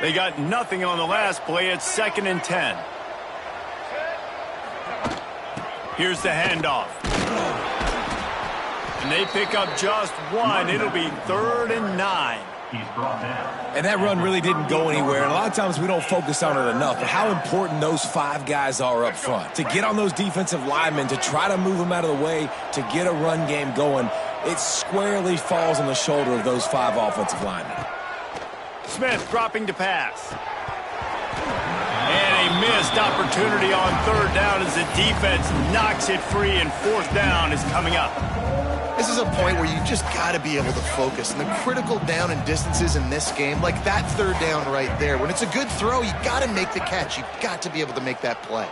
A: They got nothing on the last play. It's 2nd and 10. Here's the handoff. And they pick up just one. It'll be 3rd and 9.
B: And that run really didn't go anywhere. And a lot of times we don't focus on it enough. But how important those 5 guys are up front. To get on those defensive linemen, to try to move them out of the way, to get a run game going, it squarely falls on the shoulder of those 5 offensive linemen.
A: Smith dropping to pass. And a missed opportunity on 3rd down as the defense knocks it free, and 4th down is coming up.
C: This is a point where you just got to be able to focus. And the critical down and distances in this game, like that 3rd down right there, when it's a good throw, you got to make the catch. You've got to be able to make that play.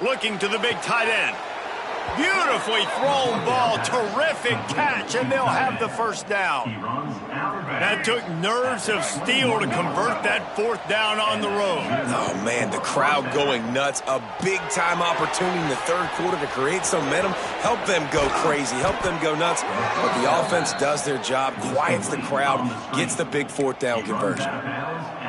A: Looking to the big tight end. Beautifully thrown ball. Terrific catch, and they'll have the first down. That took nerves of steel to convert that 4th down on the road.
B: Oh, man, the crowd going nuts. A big-time opportunity in the 3rd quarter to create some momentum. Help them go crazy. Help them go nuts. But the offense does their job, quiets the crowd, gets the big 4th down conversion.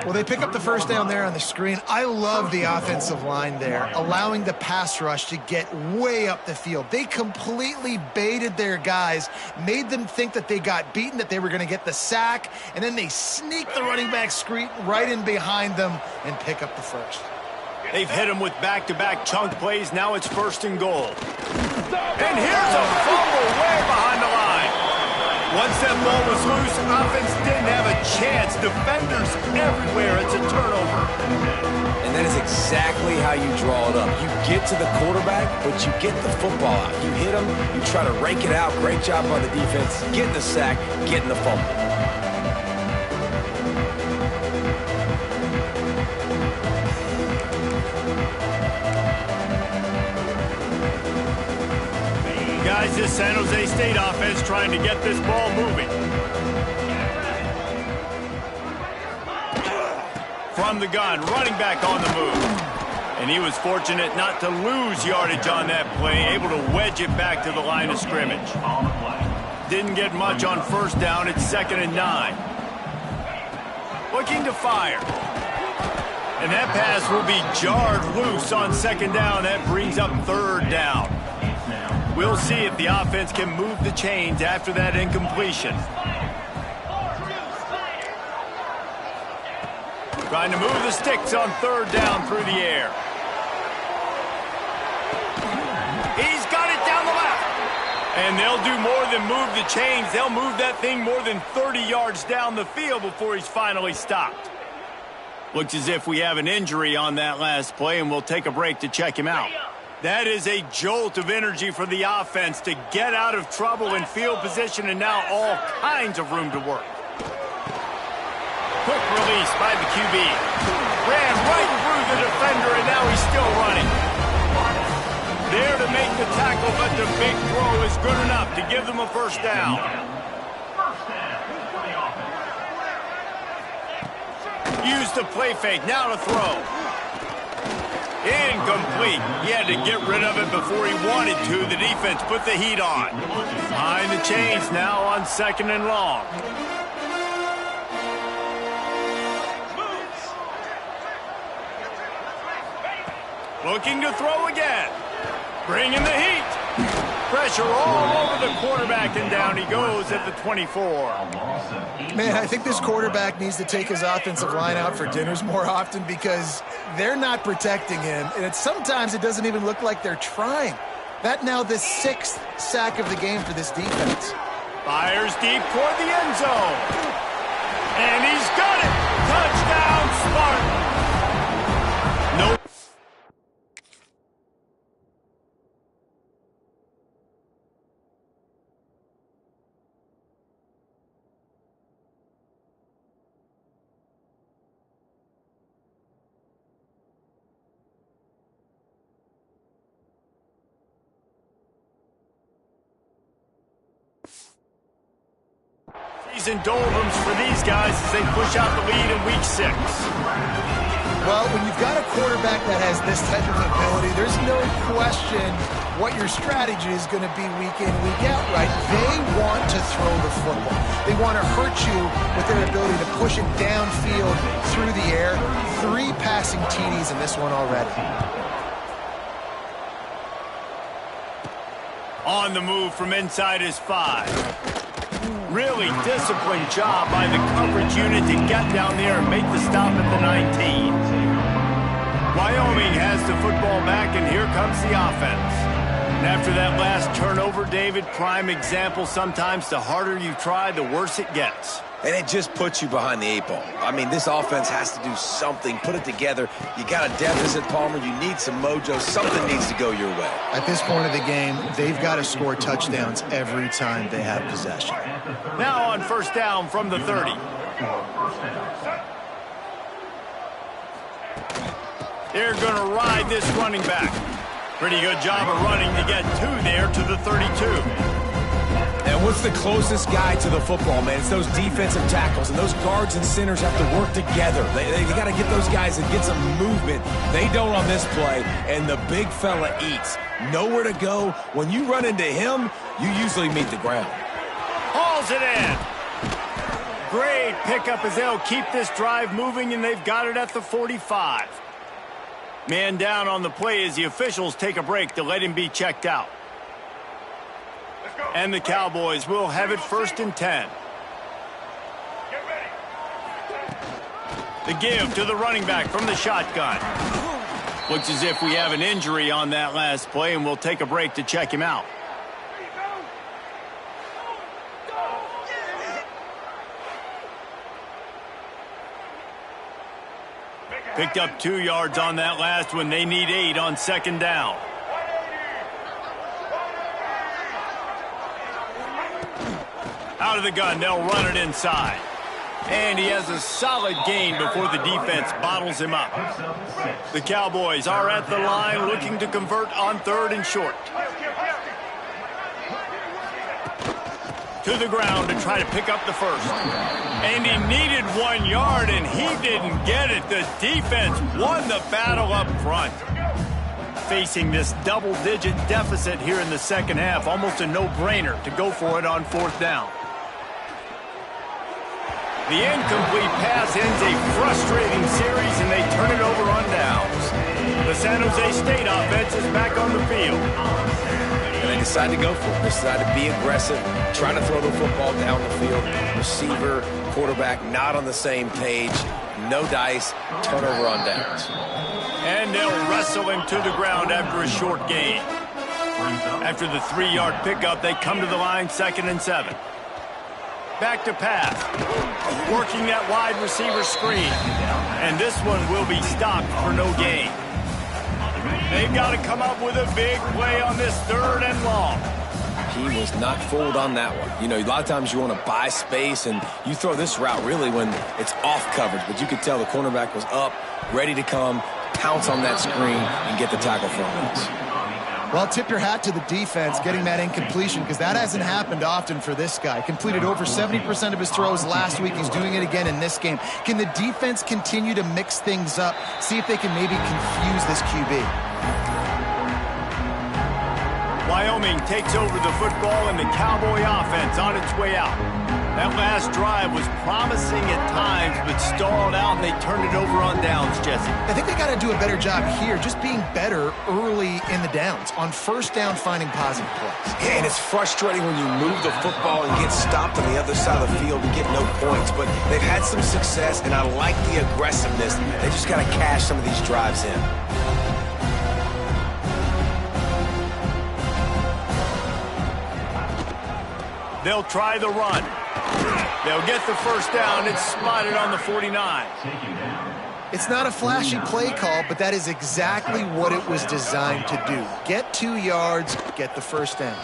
C: Well, they pick up the first down there on the screen. I love the offensive line there, allowing the pass rush to get way up the field. They completely baited their guys, made them think that they got beaten, that they were going to get the sack, and then they sneak the running back screen right in behind them and pick up the first.
A: They've hit him with back-to-back chunk plays. Now it's 1st and goal. And here's a fumble way behind the line. Once that ball was loose, offense didn't have a chance. Defenders everywhere. It's a turnover.
B: And that is exactly how you draw it up. You get to the quarterback, but you get the football out. You hit him, you try to rake it out. Great job by the defense. Getting the sack, getting the fumble.
A: Guys, this San Jose State offense trying to get this ball moving. From the gun, running back on the move. And he was fortunate not to lose yardage on that play, able to wedge it back to the line of scrimmage. Didn't get much on 1st down. It's 2nd and 9. Looking to fire. And that pass will be jarred loose on 2nd down. That brings up 3rd down. We'll see if the offense can move the chains after that incompletion. Trying to move the sticks on 3rd down through the air. He's got it down the left. And they'll do more than move the chains. They'll move that thing more than 30 yards down the field before he's finally stopped. Looks as if we have an injury on that last play, and we'll take a break to check him out. That is a jolt of energy for the offense to get out of trouble in field position, and now all kinds of room to work. Quick release by the QB. Ran right through the defender, and now he's still running. There to make the tackle, but the big throw is good enough to give them a first down. Use the play fake, now to throw. Incomplete. He had to get rid of it before he wanted to. The defense put the heat on. Behind the chains now on 2nd and long. Looking to throw again. Bringing the heat. Pressure all over the quarterback, and down he goes at the 24.
C: Man, I think this quarterback needs to take his offensive line out for dinners more often because they're not protecting him, and sometimes it doesn't even look like they're trying. That now the 6th sack of the game for this defense.
A: Fires deep toward the end zone. And he's got it! Touchdown, Spartan! Nope. And doldrums for these guys as they push out the lead in week 6.
C: Well, when you've got a quarterback that has this type of ability, there's no question what your strategy is going to be week in, week out, right? They want to throw the football. They want to hurt you with their ability to push it downfield through the air. 3 passing TDs in this one already.
A: On the move from inside his 5. Really disciplined job by the coverage unit to get down there and make the stop at the 19. Wyoming has the football back, and here comes the offense. And after that last turnover, David, prime example, sometimes the harder you try, the worse it gets.
B: And it just puts you behind the 8 ball. I mean, this offense has to do something, put it together. You got a deficit, Palmer. You need some mojo. Something needs to go your way.
C: At this point of the game, they've got to score touchdowns every time they have possession.
A: Now on first down from the 30. They're going to ride this running back. Pretty good job of running to get 2 there to the 32.
B: And what's the closest guy to the football, man? It's those defensive tackles, and those guards and centers have to work together. They got to get those guys and get some movement. They don't on this play, and the big fella eats. Nowhere to go. When you run into him, you usually meet the ground.
A: Hauls it in. Great pickup as they'll keep this drive moving, and they've got it at the 45. Man down on the play as the officials take a break to let him be checked out. And the Cowboys will have it 1st and 10. The give to the running back from the shotgun. Looks as if we have an injury on that last play, and we'll take a break to check him out. Picked up 2 yards on that last one. They need 8 on 2nd down. Out of the gun, they'll run it inside. And he has a solid gain before the defense bottles him up. The Cowboys are at the line looking to convert on 3rd and short. To the ground to try to pick up the first. And he needed 1 yard, and he didn't get it. The defense won the battle up front. Facing this double-digit deficit here in the second half, almost a no-brainer to go for it on 4th down. The incomplete pass ends a frustrating series, and they turn it over on downs. The San Jose State offense is back on the field.
B: And they decide to go for it. They decide to be aggressive, try to throw the football down the field. Receiver, quarterback, not on the same page. No dice, turnover on downs.
A: And they'll wrestle him to the ground after a short gain. After the 3-yard pickup, they come to the line 2nd and 7. Back to pass. Working that wide receiver screen. And this one will be stopped for no gain. They've got to come up with a big play on this 3rd and long.
B: He was not fooled on that one. You know, a lot of times you want to buy space, and you throw this route really when it's off coverage. But you could tell the cornerback was up, ready to come, pounce on that screen, and get the tackle for him.
C: Well, tip your hat to the defense getting that incompletion because that hasn't happened often for this guy. Completed over 70% of his throws last week. He's doing it again in this game. Can the defense continue to mix things up? See if they can maybe confuse this QB.
A: Wyoming takes over the football and the Cowboy offense on its way out. That last drive was promising at times, but stalled out, and they turned it over on downs, Jesse.
C: I think they got to do a better job here, just being better early in the downs, on first down finding positive plays.
B: Yeah, and it's frustrating when you move the football and get stopped on the other side of the field and get no points, but they've had some success, and I like the aggressiveness. They just got to cash some of these drives in.
A: They'll try the run. They'll get the first down. It's spotted on the 49.
C: It's not a flashy play call, but that is exactly what it was designed to do. Get 2 yards, get the first down.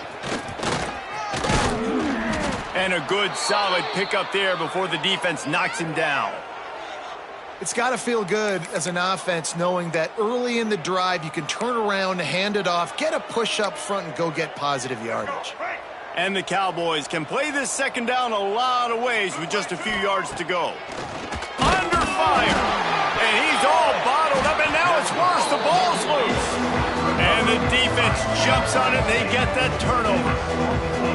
A: And a good, solid pickup there before the defense knocks him down.
C: It's got to feel good as an offense knowing that early in the drive you can turn around, hand it off, get a push up front, and go get positive yardage.
A: And the Cowboys can play this second down a lot of ways with just a few yards to go. Under fire. And he's all bottled up, and now it's worse. The ball's loose. And the defense jumps on it, and they get that turnover.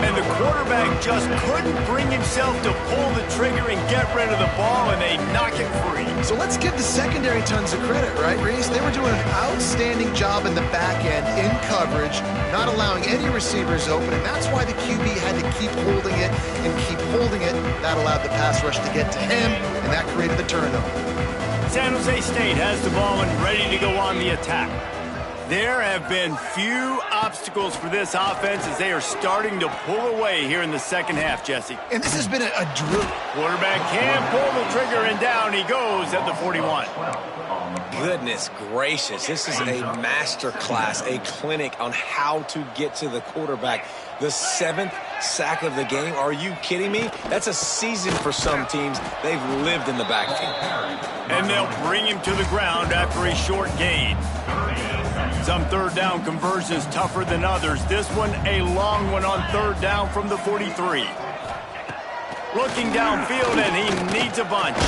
A: And the quarterback just couldn't bring himself to pull the trigger and get rid of the ball, and they knock it free.
C: So let's give the secondary tons of credit, right, Reese? They were doing an outstanding job in the back end, in coverage, not allowing any receivers open, and that's why the QB had to keep holding it and keep holding it. That allowed the pass rush to get to him, and that created the turnover.
A: San Jose State has the ball and ready to go on the attack. There have been few obstacles for this offense as they are starting to pull away here in the second half, Jesse.
C: And this has been a drill.
A: Quarterback can pull the trigger, and down he goes at the 41.
B: Goodness gracious, this is a master class, a clinic on how to get to the quarterback. The 7th sack of the game. Are you kidding me? That's a season for some teams. They've lived in the backfield.
A: And they'll bring him to the ground after a short gain. Some third down conversions tougher than others. This one a long one on third down from the 43. Looking downfield, and he needs a bunch.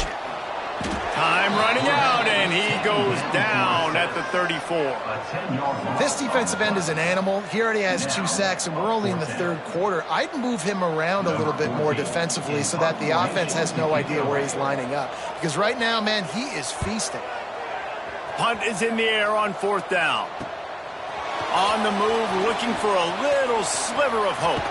A: Time running out, and he goes down at the 34.
C: This defensive end is an animal. He already has 2 sacks, and we're only in the third quarter. I'd move him around a little bit more defensively so that the offense has no idea where he's lining up. Because right now, man, he is feasting.
A: Punt is in the air on fourth down. On the move, looking for a little sliver of hope.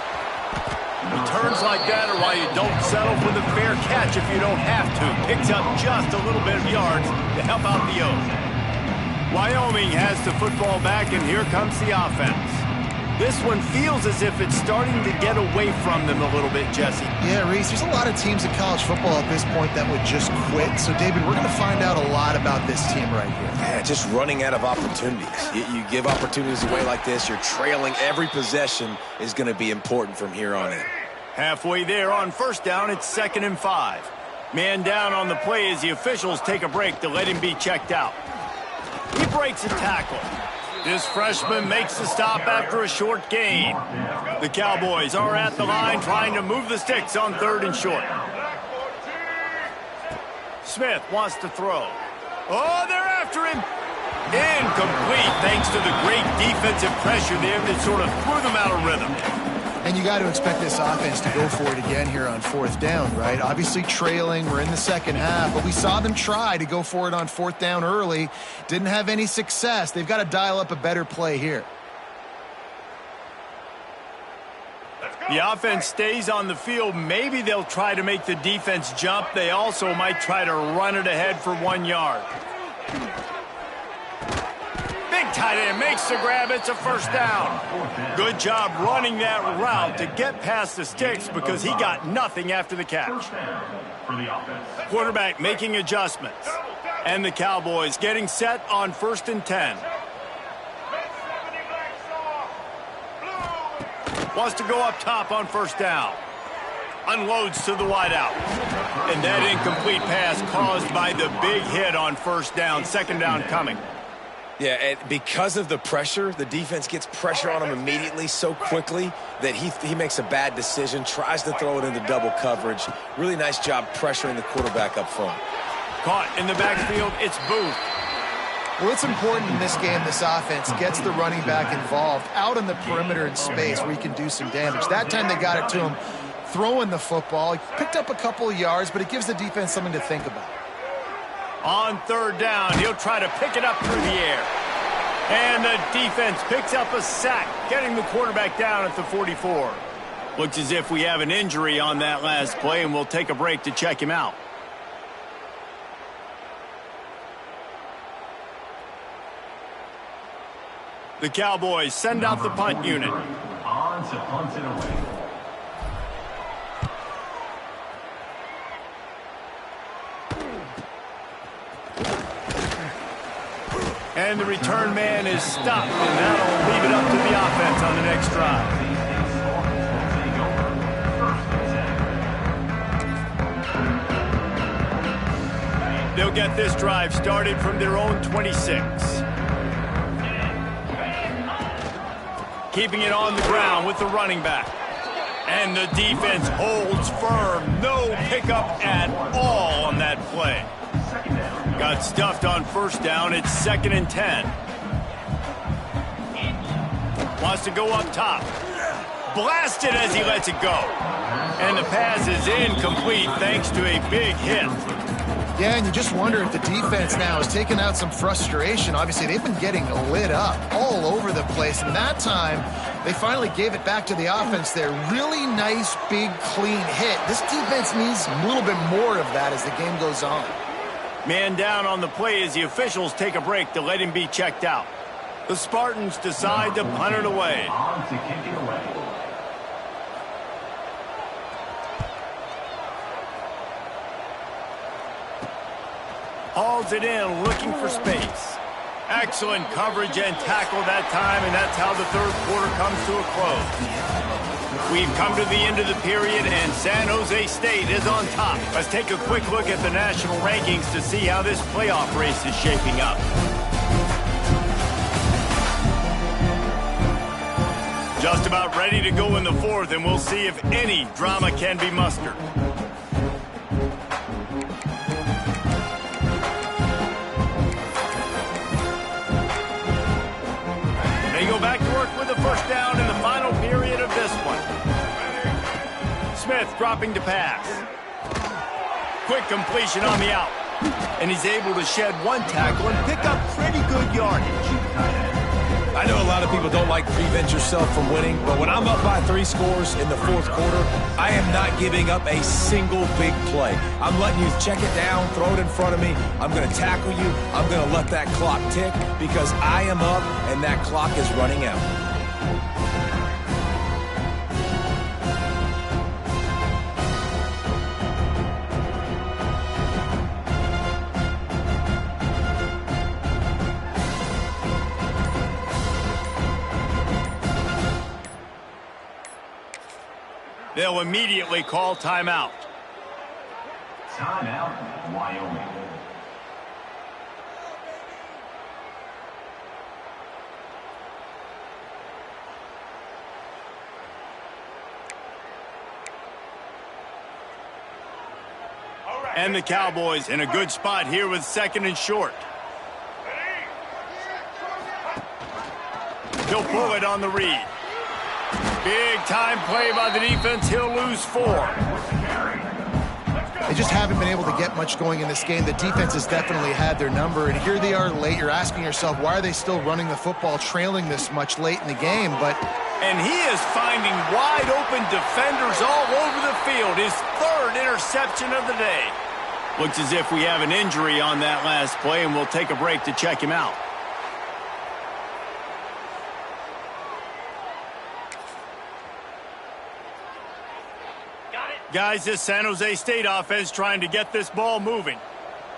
A: Returns like that are why you don't settle for the fair catch if you don't have to. Picks up just a little bit of yards to help out the O's. Wyoming has the football back, and here comes the offense. This one feels as if it's starting to get away from them a little bit, Jesse.
C: Yeah, Reese, there's a lot of teams in college football at this point that would just quit. So, David, we're going to find out a lot about this team right here.
B: Yeah, just running out of opportunities. You give opportunities away like this, you're trailing. Every possession is going to be important from here on in.
A: Halfway there on first down, it's 2nd and 5. Man down on the play as the officials take a break to let him be checked out. He breaks a tackle. This freshman makes the stop after a short gain. The Cowboys are at the line trying to move the sticks on 3rd and short. Smith wants to throw. Oh, they're after him. Incomplete thanks to the great defensive pressure there that sort of threw them out of rhythm.
C: And you got to expect this offense to go for it again here on 4th down, right? Obviously trailing, we're in the second half, but we saw them try to go for it on 4th down early. Didn't have any success. They've got to dial up a better play here.
A: The offense stays on the field. Maybe they'll try to make the defense jump. They also might try to run it ahead for 1 yard. Big tight end makes the grab. It's a first down. Good job running that route to get past the sticks because he got nothing after the catch. Quarterback making adjustments. And the Cowboys getting set on 1st and 10. Wants to go up top on first down. Unloads to the wideout. And that incomplete pass caused by the big hit on first down. 2nd down coming.
B: Yeah, and because of the pressure, the defense gets pressure on him immediately so quickly that he makes a bad decision, tries to throw it into double coverage. Really nice job pressuring the quarterback up front.
A: Caught in the backfield, it's Booth.
C: Well, it's important in this game this offense gets the running back involved out on the perimeter in space where he can do some damage. That time they got it to him throwing the football. He picked up a couple of yards, but it gives the defense something to think about.
A: On third down, he'll try to pick it up through the air. And the defense picks up a sack, getting the quarterback down at the 44. Looks as if we have an injury on that last play, and we'll take a break to check him out. The Cowboys send out the punt unit.
E: On to punt it away.
A: And the return man is stopped, and that'll leave it up to the offense on the next drive. They'll get this drive started from their own 26. Keeping it on the ground with the running back. And the defense holds firm. No pickup at all on that play. Got stuffed on first down. It's 2nd and 10. Wants to go up top. Blasted as he lets it go. And the pass is incomplete thanks to a big hit.
C: Yeah, and you just wonder if the defense now is taking out some frustration. Obviously, they've been getting lit up all over the place. And that time, they finally gave it back to the offense there. Really nice, big, clean hit. This defense needs a little bit more of that as the game goes on.
A: Man down on the play as the officials take a break to let him be checked out. The Spartans decide to punt it away.
E: On to kick it away.
A: Hauls it in, looking for space. Excellent coverage and tackle that time, and that's how the third quarter comes to a close. We've come to the end of the period, and San Jose State is on top. Let's take a quick look at the national rankings to see how this playoff race is shaping up. Just about ready to go in the fourth, and we'll see if any drama can be mustered. They go back to work with the first down in the final period of this one. Smith dropping to pass. Quick completion on the out. And he's able to shed one tackle and pick up pretty good yardage.
B: I know a lot of people don't like to prevent yourself from winning, but when I'm up by 3 scores in the fourth quarter, I am not giving up a single big play. I'm letting you check it down, throw it in front of me. I'm going to tackle you. I'm going to let that clock tick because I am up and that clock is running out.
A: They'll immediately call timeout.
E: Timeout, Wyoming.
A: And the Cowboys in a good spot here with 2nd and short. He'll pull it on the read. Big time play by the defense. He'll lose 4.
C: They just haven't been able to get much going in this game. The defense has definitely had their number, and here they are late. You're asking yourself, why are they still running the football, trailing this much late in the game?
A: And he is finding wide open defenders all over the field. His 3rd interception of the day. Looks as if we have an injury on that last play, and we'll take a break to check him out. Guys, this San Jose State offense trying to get this ball moving.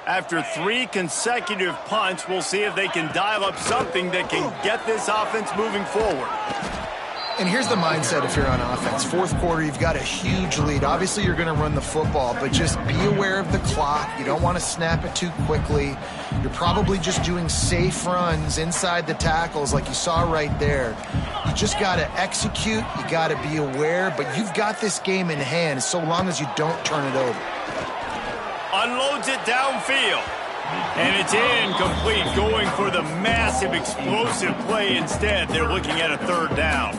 A: After 3 consecutive punts, we'll see if they can dial up something that can get this offense moving forward.
C: And here's the mindset if you're on offense. Fourth quarter, you've got a huge lead. Obviously, you're going to run the football, but just be aware of the clock. You don't want to snap it too quickly. You're probably just doing safe runs inside the tackles like you saw right there. You just got to execute. You got to be aware, but you've got this game in hand so long as you don't turn it over.
A: Unloads it downfield. And it's incomplete, going for the massive explosive play instead. They're looking at a third down.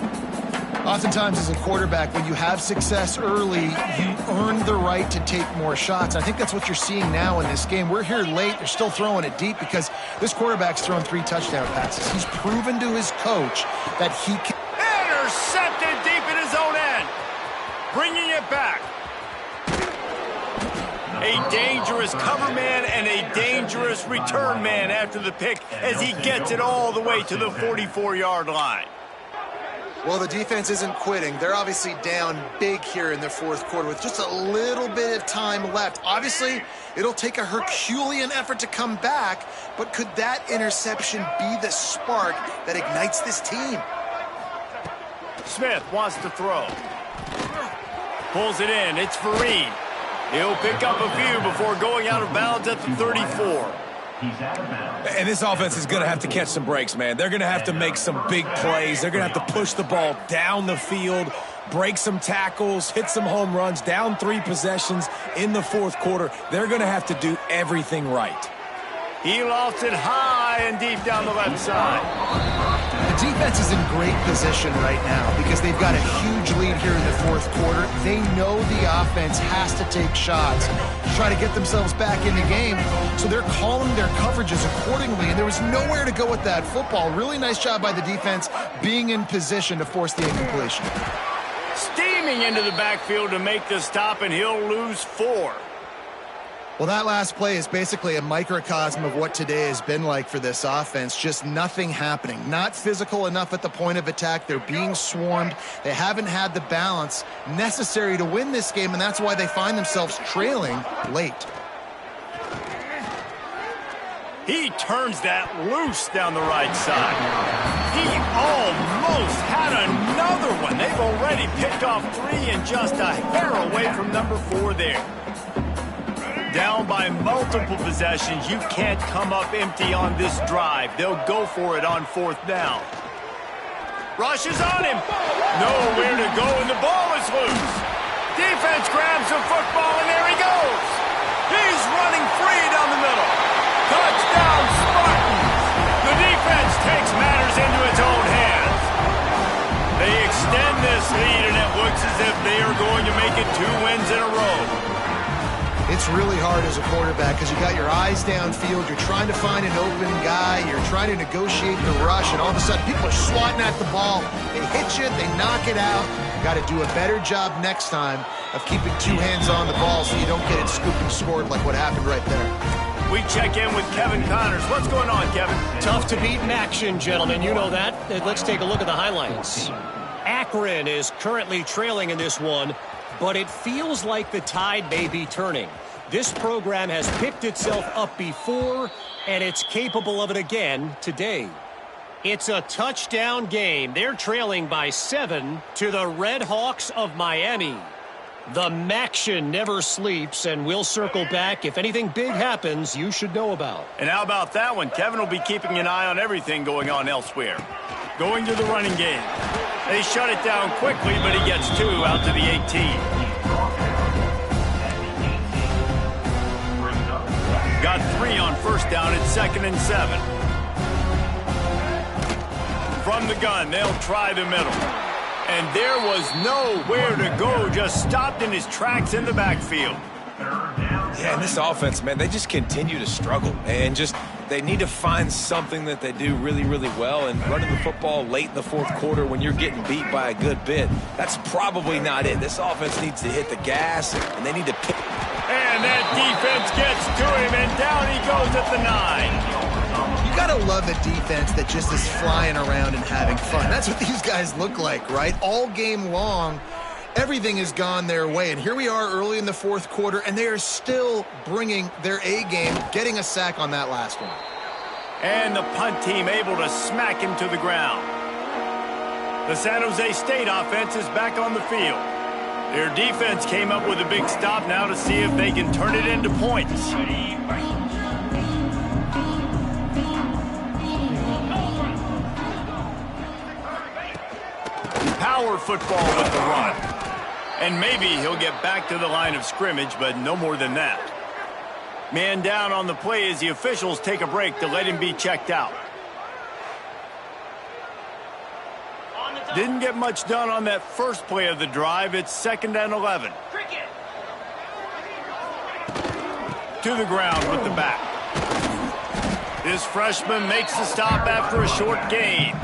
C: Oftentimes as a quarterback, when you have success early, you earn the right to take more shots. I think that's what you're seeing now in this game. We're here late. They're still throwing it deep because this quarterback's thrown 3 touchdown passes. He's proven to his coach that he can.
A: Intercepted deep in his own end. Bringing it back. A dangerous cover man and a dangerous return man after the pick as he gets it all the way to the 44-yard line.
C: Well, the defense isn't quitting. They're obviously down big here in the fourth quarter with just a little bit of time left. Obviously, it'll take a Herculean effort to come back, but could that interception be the spark that ignites this team?
A: Smith wants to throw. Pulls it in. It's Fareed. He'll pick up a few before going out of bounds at the 34.
B: And this offense is going to have to catch some breaks, man. They're going to have to make some big plays. They're going to have to push the ball down the field, break some tackles, hit some home runs, down 3 possessions in the fourth quarter. They're going to have to do everything right.
A: He lofts it high and deep down the left side.
C: The defense is in great position right now because they've got a huge lead here in the fourth quarter. They know the offense has to take shots to try to get themselves back in the game, so they're calling their coverages accordingly, and there was nowhere to go with that football. Really nice job by the defense being in position to force the incompletion.
A: Steaming into the backfield to make the stop, and he'll lose 4.
C: Well, that last play is basically a microcosm of what today has been like for this offense. Just nothing happening. Not physical enough at the point of attack. They're being swarmed. They haven't had the balance necessary to win this game, and that's why they find themselves trailing late.
A: He turns that loose down the right side. He almost had another one. They've already picked off 3 and just a hair away from number 4 there. Down by multiple possessions, you can't come up empty on this drive. They'll go for it on 4th down. Rushes on him. Nowhere to go, and the ball is loose. Defense grabs the football, and there he goes. He's running free down the middle. Touchdown, Spartans. The defense takes matters into its own hands. They extend this lead, and it looks as if they are going to make it 2 wins in a row.
C: It's really hard as a quarterback because you got your eyes downfield. You're trying to find an open guy. You're trying to negotiate the rush, and all of a sudden people are swatting at the ball. They hit you. They knock it out. You got to do a better job next time of keeping 2 hands on the ball so you don't get it scooped and scored like what happened right there.
A: We check in with Kevin Connors. What's going on, Kevin?
D: Tough to beat in action, gentlemen. You know that. Let's take a look at the highlights. Akron is currently trailing in this one, but it feels like the tide may be turning. This program has picked itself up before, and it's capable of it again today. It's a touchdown game. They're trailing by 7 to the Red Hawks of Miami. The Maction never sleeps, and we'll circle back. If anything big happens, you should know about.
A: And how about that one? Kevin will be keeping an eye on everything going on elsewhere. Going to the running game. They shut it down quickly, but he gets 2 out to the 18. Got 3 on 1st down at 2nd and 7. From the gun, they'll try the middle. And there was nowhere to go, just stopped in his tracks in the backfield.
B: Yeah, and this offense, man, they just continue to struggle. And just, they need to find something that they do really, really well. And running the football late in the fourth quarter when you're getting beat by a good bit, that's probably not it. This offense needs to hit the gas, and they need to pick.
A: And that defense gets to him, and down he goes at the 9.
C: You gotta love a defense that just is flying around and having fun. That's what these guys look like, right? All game long, everything has gone their way. And here we are early in the fourth quarter, and they are still bringing their A game, getting a sack on that last one.
A: And the punt team able to smack him to the ground. The San Jose State offense is back on the field. Their defense came up with a big stop now to see if they can turn it into points. Power football with the run. And maybe he'll get back to the line of scrimmage, but no more than that. Man down on the play as the officials take a break to let him be checked out. Didn't get much done on that first play of the drive. It's 2nd and 11. To the ground with the back. This freshman makes the stop after a short gain.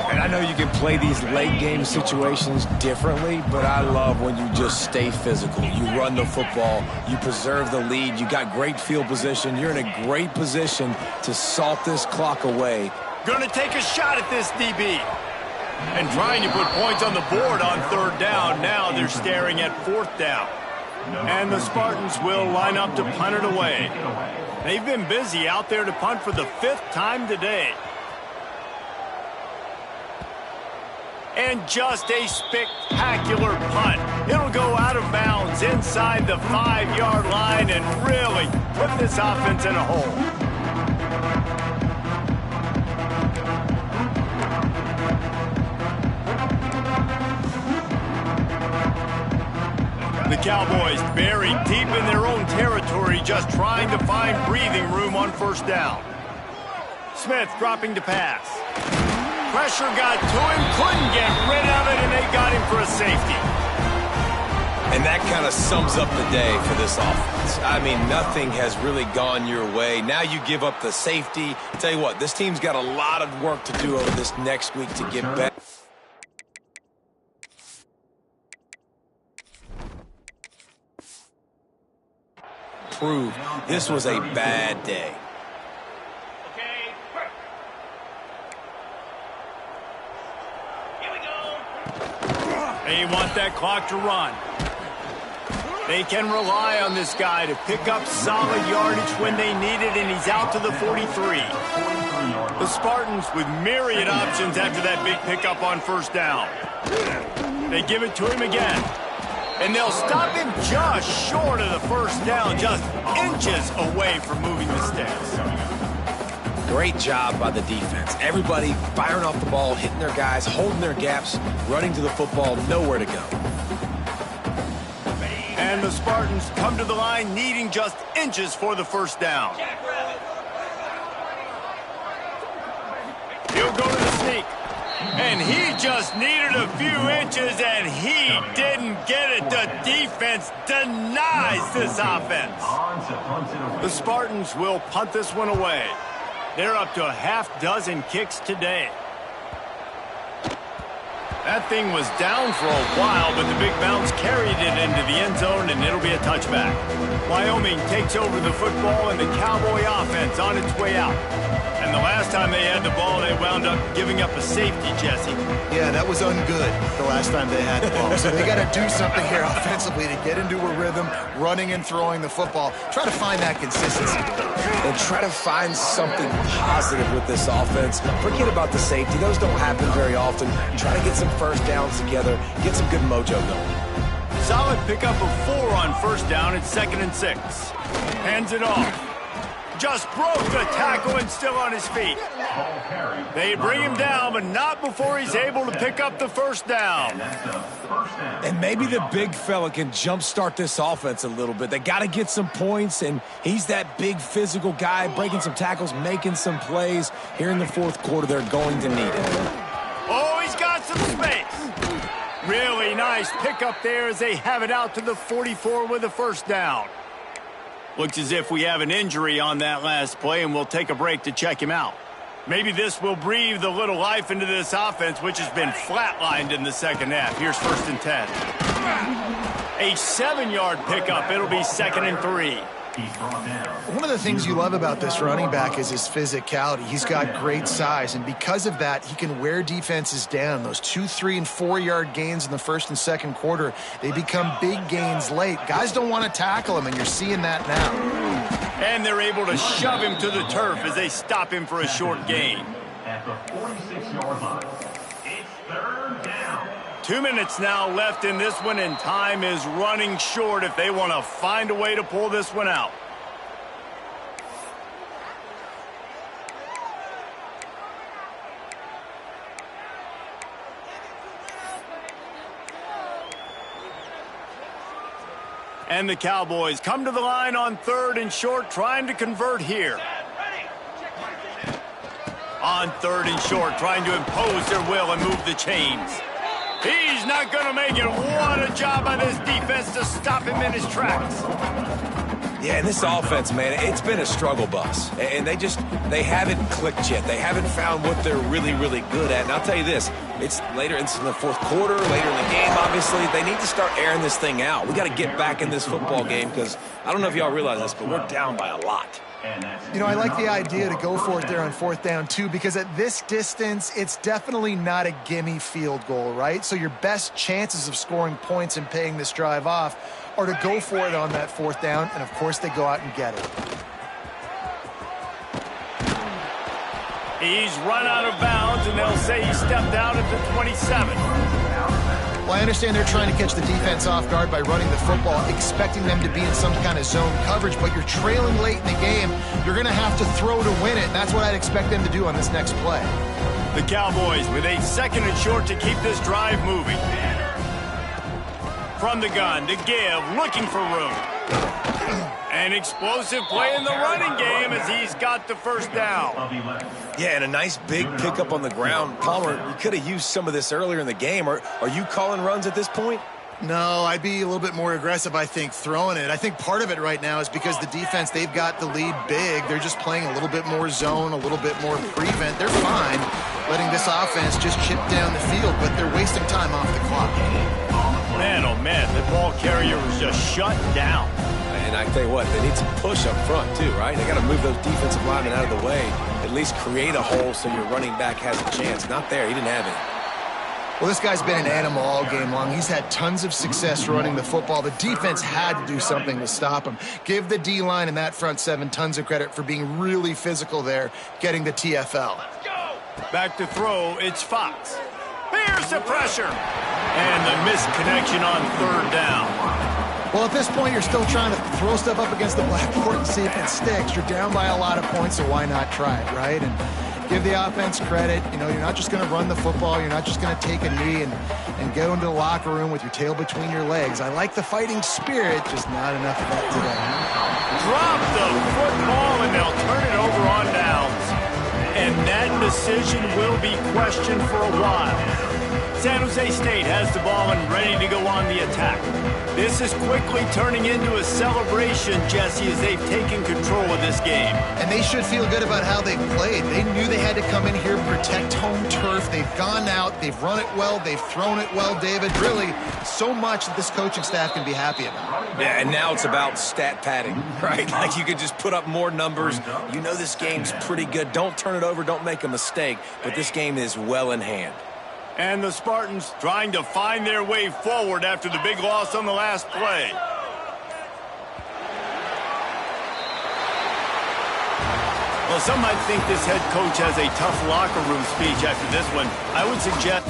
B: And I know you can play these late game situations differently, but I love when you just stay physical. You run the football, you preserve the lead, you got great field position, you're in a great position to salt this clock away.
A: Gonna take a shot at this DB. And trying to put points on the board on 3rd down. Now they're staring at 4th down. And the Spartans will line up to punt it away. They've been busy out there to punt for the 5th time today. And just a spectacular punt. It'll go out of bounds inside the 5-yard line and really put this offense in a hole. The Cowboys buried deep in their own territory, just trying to find breathing room on 1st down. Smith dropping to pass. Pressure got to him, couldn't get rid of it, and they got him for a safety.
B: And that kind of sums up the day for this offense. I mean, nothing has really gone your way. Now you give up the safety. I tell you what, this team's got a lot of work to do over this next week to get better. Prove this was a bad day.
A: They want that clock to run. They can rely on this guy to pick up solid yardage when they need it, and he's out to the 43. The Spartans with myriad options after that big pickup on 1st down. They give it to him again. And they'll stop him just short of the 1st down, just inches away from moving the sticks.
B: Great job by the defense. Everybody firing off the ball, hitting their guys, holding their gaps, running to the football, nowhere to go.
A: And the Spartans come to the line needing just inches for the 1st down. He'll go to the sneak. And he just needed a few inches, and he didn't get it. The defense denies this offense. The Spartans will punt this one away. They're up to a half-dozen kicks today. That thing was down for a while, but the big bounce carried it into the end zone, and it'll be a touchback. Wyoming takes over the football, and the Cowboy offense on its way out. And the last time they had the ball, they wound up giving up a safety, Jesse.
C: Yeah, that was ungood the last time they had the ball. So they got to do something here offensively to get into a rhythm, running and throwing the football. Try to find that consistency.
B: And try to find something positive with this offense. Forget about the safety. Those don't happen very often. Try to get some 1st downs together. Get some good mojo going.
A: Solid pickup of 4 on 1st down. It's 2nd and 6. Hands it off. Just broke the tackle and still on his feet. They bring him down, but not before he's able to pick up the 1st down.
B: And maybe the big fella can jumpstart this offense a little bit. They got to get some points, and he's that big physical guy, breaking some tackles, making some plays. Here in the 4th quarter, they're going to need it.
A: Oh, he's got some space. Really nice pickup there as they have it out to the 44 with the 1st down. Looks as if we have an injury on that last play, and we'll take a break to check him out. Maybe this will breathe a little life into this offense, which has been flatlined in the 2nd half. Here's 1st and 10. A 7-yard pickup. It'll be 2nd and 3.
C: One of the things you love about this running back is his physicality. He's got great size, and because of that, he can wear defenses down. Those 2-, 3-, and 4-yard gains in the 1st and 2nd quarter, they become big gains late. Guys don't want to tackle him, and you're seeing that now.
A: And they're able to shove him to the turf as they stop him for a short gain.
E: At the 46-yard line, it's 3rd down.
A: 2 minutes now left in this one, and time is running short if they want to find a way to pull this one out. And the Cowboys come to the line on 3rd and short, trying to convert here. On 3rd and short, trying to impose their will and move the chains. He's not going to make it. What a job by this defense to stop him in his tracks.
B: Yeah, and this offense, man, it's been a struggle bus. And they haven't clicked yet. They haven't found what they're really, really good at. And I'll tell you this, it's later into the 4th quarter, later in the game, obviously. They need to start airing this thing out. We got to get back in this football game because I don't know if y'all realize this, but we're down by a lot.
C: You know, I like the idea to go for it there on 4th down, too, because at this distance, it's definitely not a gimme field goal, right? So your best chances of scoring points and paying this drive off are to go for it on that 4th down, and of course they go out and get it.
A: He's run out of bounds, and they'll say he stepped out at the 27.
C: Well, I understand they're trying to catch the defense off guard by running the football, expecting them to be in some kind of zone coverage, but you're trailing late in the game. You're going to have to throw to win it, and that's what I'd expect them to do on this next play.
A: The Cowboys with a 2nd and short to keep this drive moving. From the gun to give, looking for room. An explosive play in the running game as he's got the 1st down.
B: Yeah, and a nice big pickup on the ground. Palmer, you could have used some of this earlier in the game. Are you calling runs at this point?
C: No, I'd be a little bit more aggressive, I think, throwing it. I think part of it right now is because the defense, they've got the lead big. They're just playing a little bit more zone, a little bit more prevent. They're fine letting this offense just chip down the field, but they're wasting time off the clock.
A: Man, oh man, the ball carrier was just shut down.
B: And I tell you what, they need some push up front too, right? They got to move those defensive linemen out of the way, at least create a hole so your running back has a chance. Not there. He didn't have it.
C: Well, this guy's been an animal all game long. He's had tons of success running the football. The defense had to do something to stop him. Give the D-line and that front 7 tons of credit for being really physical there, getting the TFL.
A: Back to throw, it's Fox. Here's the pressure. And the misconnection on 3rd down.
C: Well, at this point, you're still trying to throw stuff up against the blackboard and see if it sticks. You're down by a lot of points, so why not try it, right? And give the offense credit. You know, you're not just going to run the football. You're not just going to take a knee and go into the locker room with your tail between your legs. I like the fighting spirit, just not enough of that today.
A: Drop the football, and they'll turn it over on downs. And that decision will be questioned for a while. San Jose State has the ball and ready to go on the attack. This is quickly turning into a celebration, Jesse, as they've taken control of this game.
C: And they should feel good about how they've played. They knew they had to come in here, protect home turf. They've gone out, they've run it well, they've thrown it well, David. Really, so much that this coaching staff can be happy about.
B: Yeah, and now it's about stat padding, right? Like you could just put up more numbers. You know this game's pretty good. Don't turn it over, don't make a mistake. But this game is well in hand.
A: And the Spartans trying to find their way forward after the big loss on the last play. Well, some might think this head coach has a tough locker room speech after this one. I would suggest